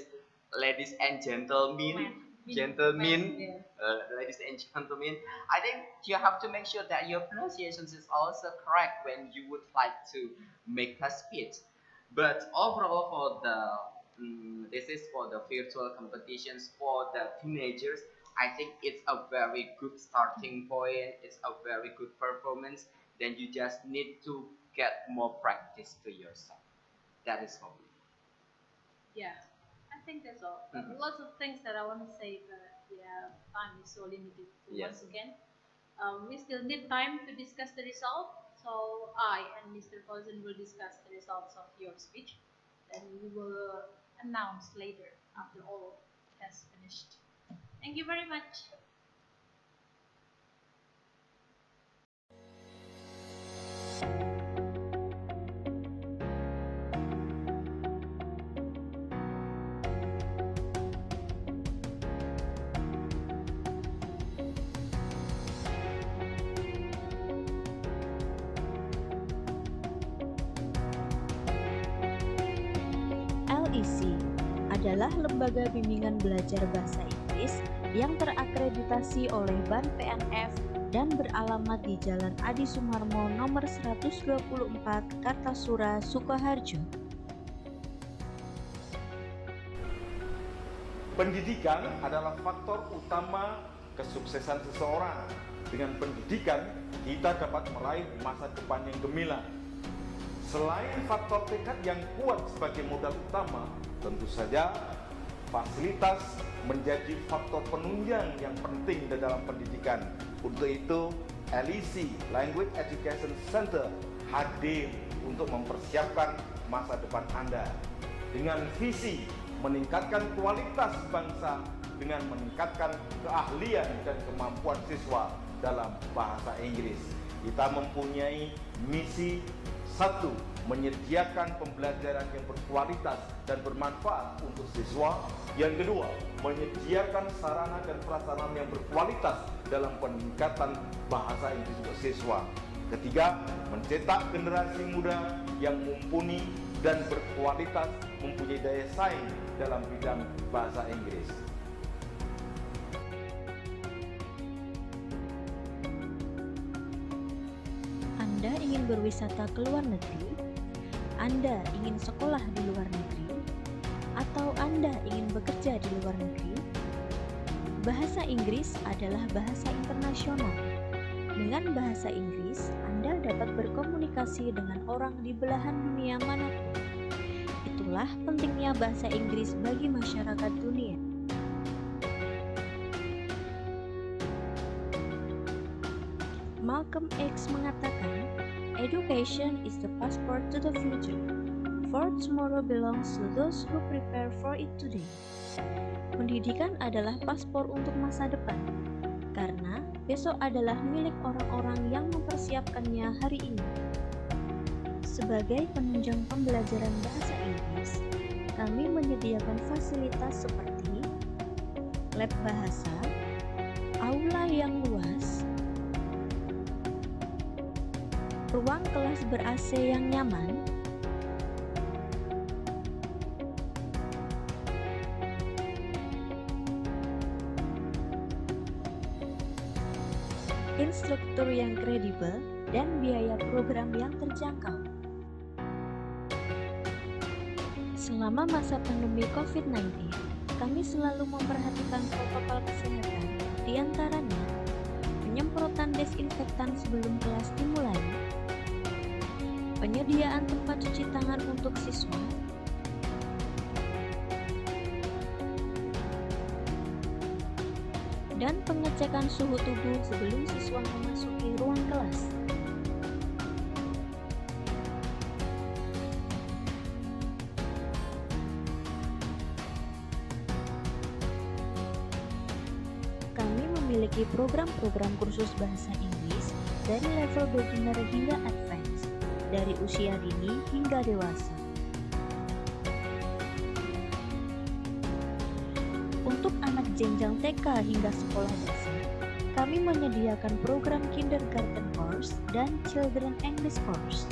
ladies and gentlemen, ladies and gentlemen. I think you have to make sure that your pronunciations is also correct when you would like to make a speech. But overall, for the this is for the virtual competitions for the teenagers. I think it's a very good starting point. It's a very good performance. Then you just need to get more practice to yourself. That is for me. Yeah, I think that's all. Lots of things that I want to say, but yeah, time is so limited. So Yes. once again, we still need time to discuss the result. So I and Mr. Fauzan will discuss the results of your speech. Then we will announce later after all has finished. Thank you very much. LEC adalah lembaga bimbingan belajar bahasa Inggris yang terakreditasi oleh Ban PNF dan beralamat di Jalan Adi Sumarmo nomor 124 Kartasura, Sukoharjo. Pendidikan adalah faktor utama kesuksesan seseorang. Dengan pendidikan, kita dapat meraih masa depan yang gemilang. Selain faktor tekad yang kuat sebagai modal utama, tentu saja fasilitas menjadi faktor penunjang yang penting di dalam pendidikan. Untuk itu, LEC Language Education Center hadir untuk mempersiapkan masa depan Anda dengan visi meningkatkan kualitas bangsa dengan meningkatkan keahlian dan kemampuan siswa dalam bahasa Inggris. Kita mempunyai misi: satu, menyediakan pembelajaran yang berkualitas dan bermanfaat untuk siswa. Yang kedua, menyediakan sarana dan prasarana yang berkualitas dalam peningkatan bahasa Inggris untuk siswa. Ketiga, mencetak generasi muda yang mumpuni dan berkualitas, mempunyai daya saing dalam bidang bahasa Inggris. Anda ingin ingin berwisata ke luar negeri, Anda ingin sekolah di luar negeri, atau Anda ingin bekerja di luar negeri, bahasa Inggris adalah bahasa internasional. Dengan bahasa Inggris, Anda dapat berkomunikasi dengan orang di belahan dunia manapun. Itulah pentingnya bahasa Inggris bagi masyarakat dunia. Malcolm X mengatakan, "Education is the passport to the future, for tomorrow belongs to those who prepare for it today." Pendidikan adalah paspor untuk masa depan, karena besok adalah milik orang-orang yang mempersiapkannya hari ini. Sebagai penunjang pembelajaran bahasa Inggris, kami menyediakan fasilitas seperti lab bahasa, aula yang luas, ruang kelas ber-AC yang nyaman, instruktur yang kredibel, dan biaya program yang terjangkau. Selama masa pandemi COVID-19, kami selalu memperhatikan protokol kesehatan, di antaranya penyemprotan desinfektan sebelum kelas dimulai, penyediaan tempat cuci tangan untuk siswa, dan pengecekan suhu tubuh sebelum siswa memasuki ruang kelas. Kami memiliki program-program kursus bahasa Inggris dari level beginner hingga advance, dari usia dini hingga dewasa. Untuk anak jenjang TK hingga sekolah dasar, kami menyediakan program kindergarten course dan children English course.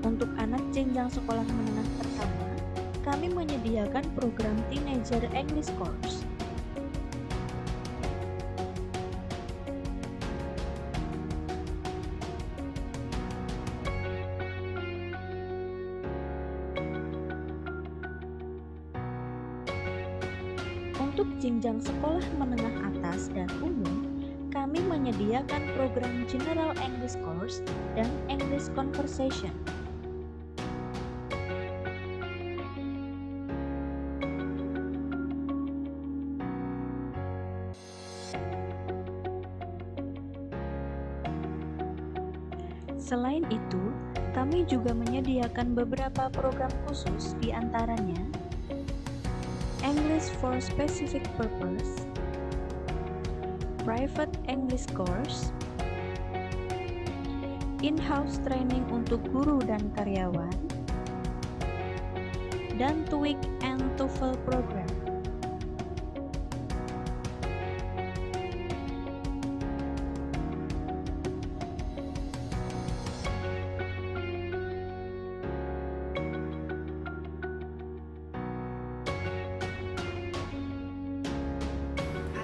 Untuk anak jenjang sekolah menengah pertama, kami menyediakan program teenager English course. Untuk jenjang sekolah menengah atas dan umum, kami menyediakan program General English Course dan English Conversation. Selain itu, kami juga menyediakan beberapa program khusus, di antaranya English for Specific Purpose, Private English Course, In-house Training untuk guru dan karyawan, dan TOEIC and TOEFL Program.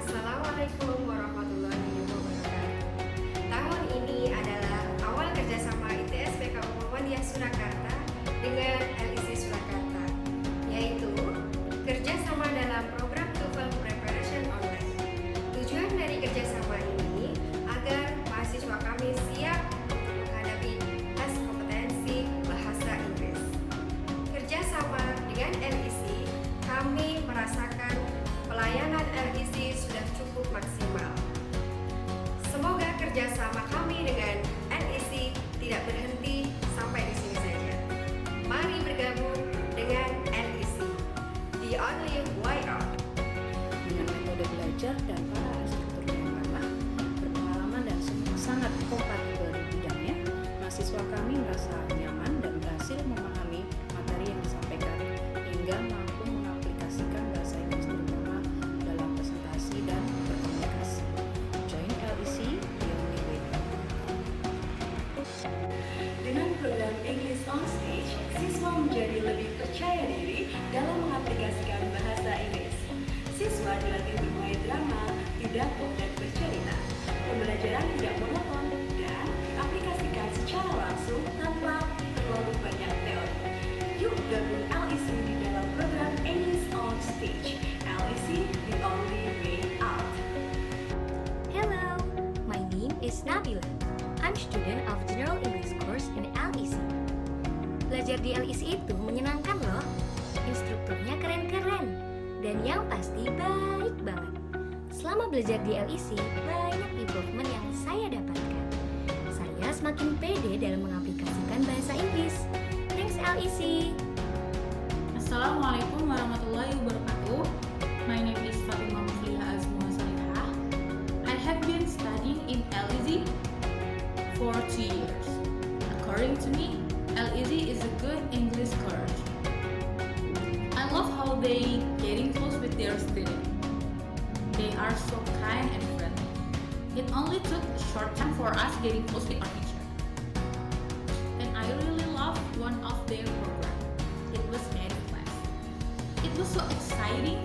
Assalamualaikum warahmatullahi wabarakatuh. Tahun ini adalah awal kerjasama ITS PK Muhammadiyah Surakarta dengan LIC Surakarta, yaitu kerjasama tidak monoton dan diaplikasikan secara langsung tanpa terlalu banyak teori. Yuk gabung LEC di dalam program English on Stage. LEC, the only way out. Hello, my name is Nabila. I'm student of General English course in LEC. Belajar di LEC itu menyenangkan loh. Instrukturnya keren-keren dan yang pasti baik banget. Selama belajar di LEC, banyak improvement yang saya dapatkan. Saya semakin pede dalam mengaplikasikan bahasa Inggris. Thanks LEC. Assalamualaikum warahmatullahi wabarakatuh. My name is Fatimah Mufliha Azmuha Salihah. I have been studying in LEC for 2 years. According to me, LEC is a good English course. I love how they getting close with their students. They are so kind and friendly. It only took a short time for us getting close with our teacher. And I really love one of their programs. It was math class. It was so exciting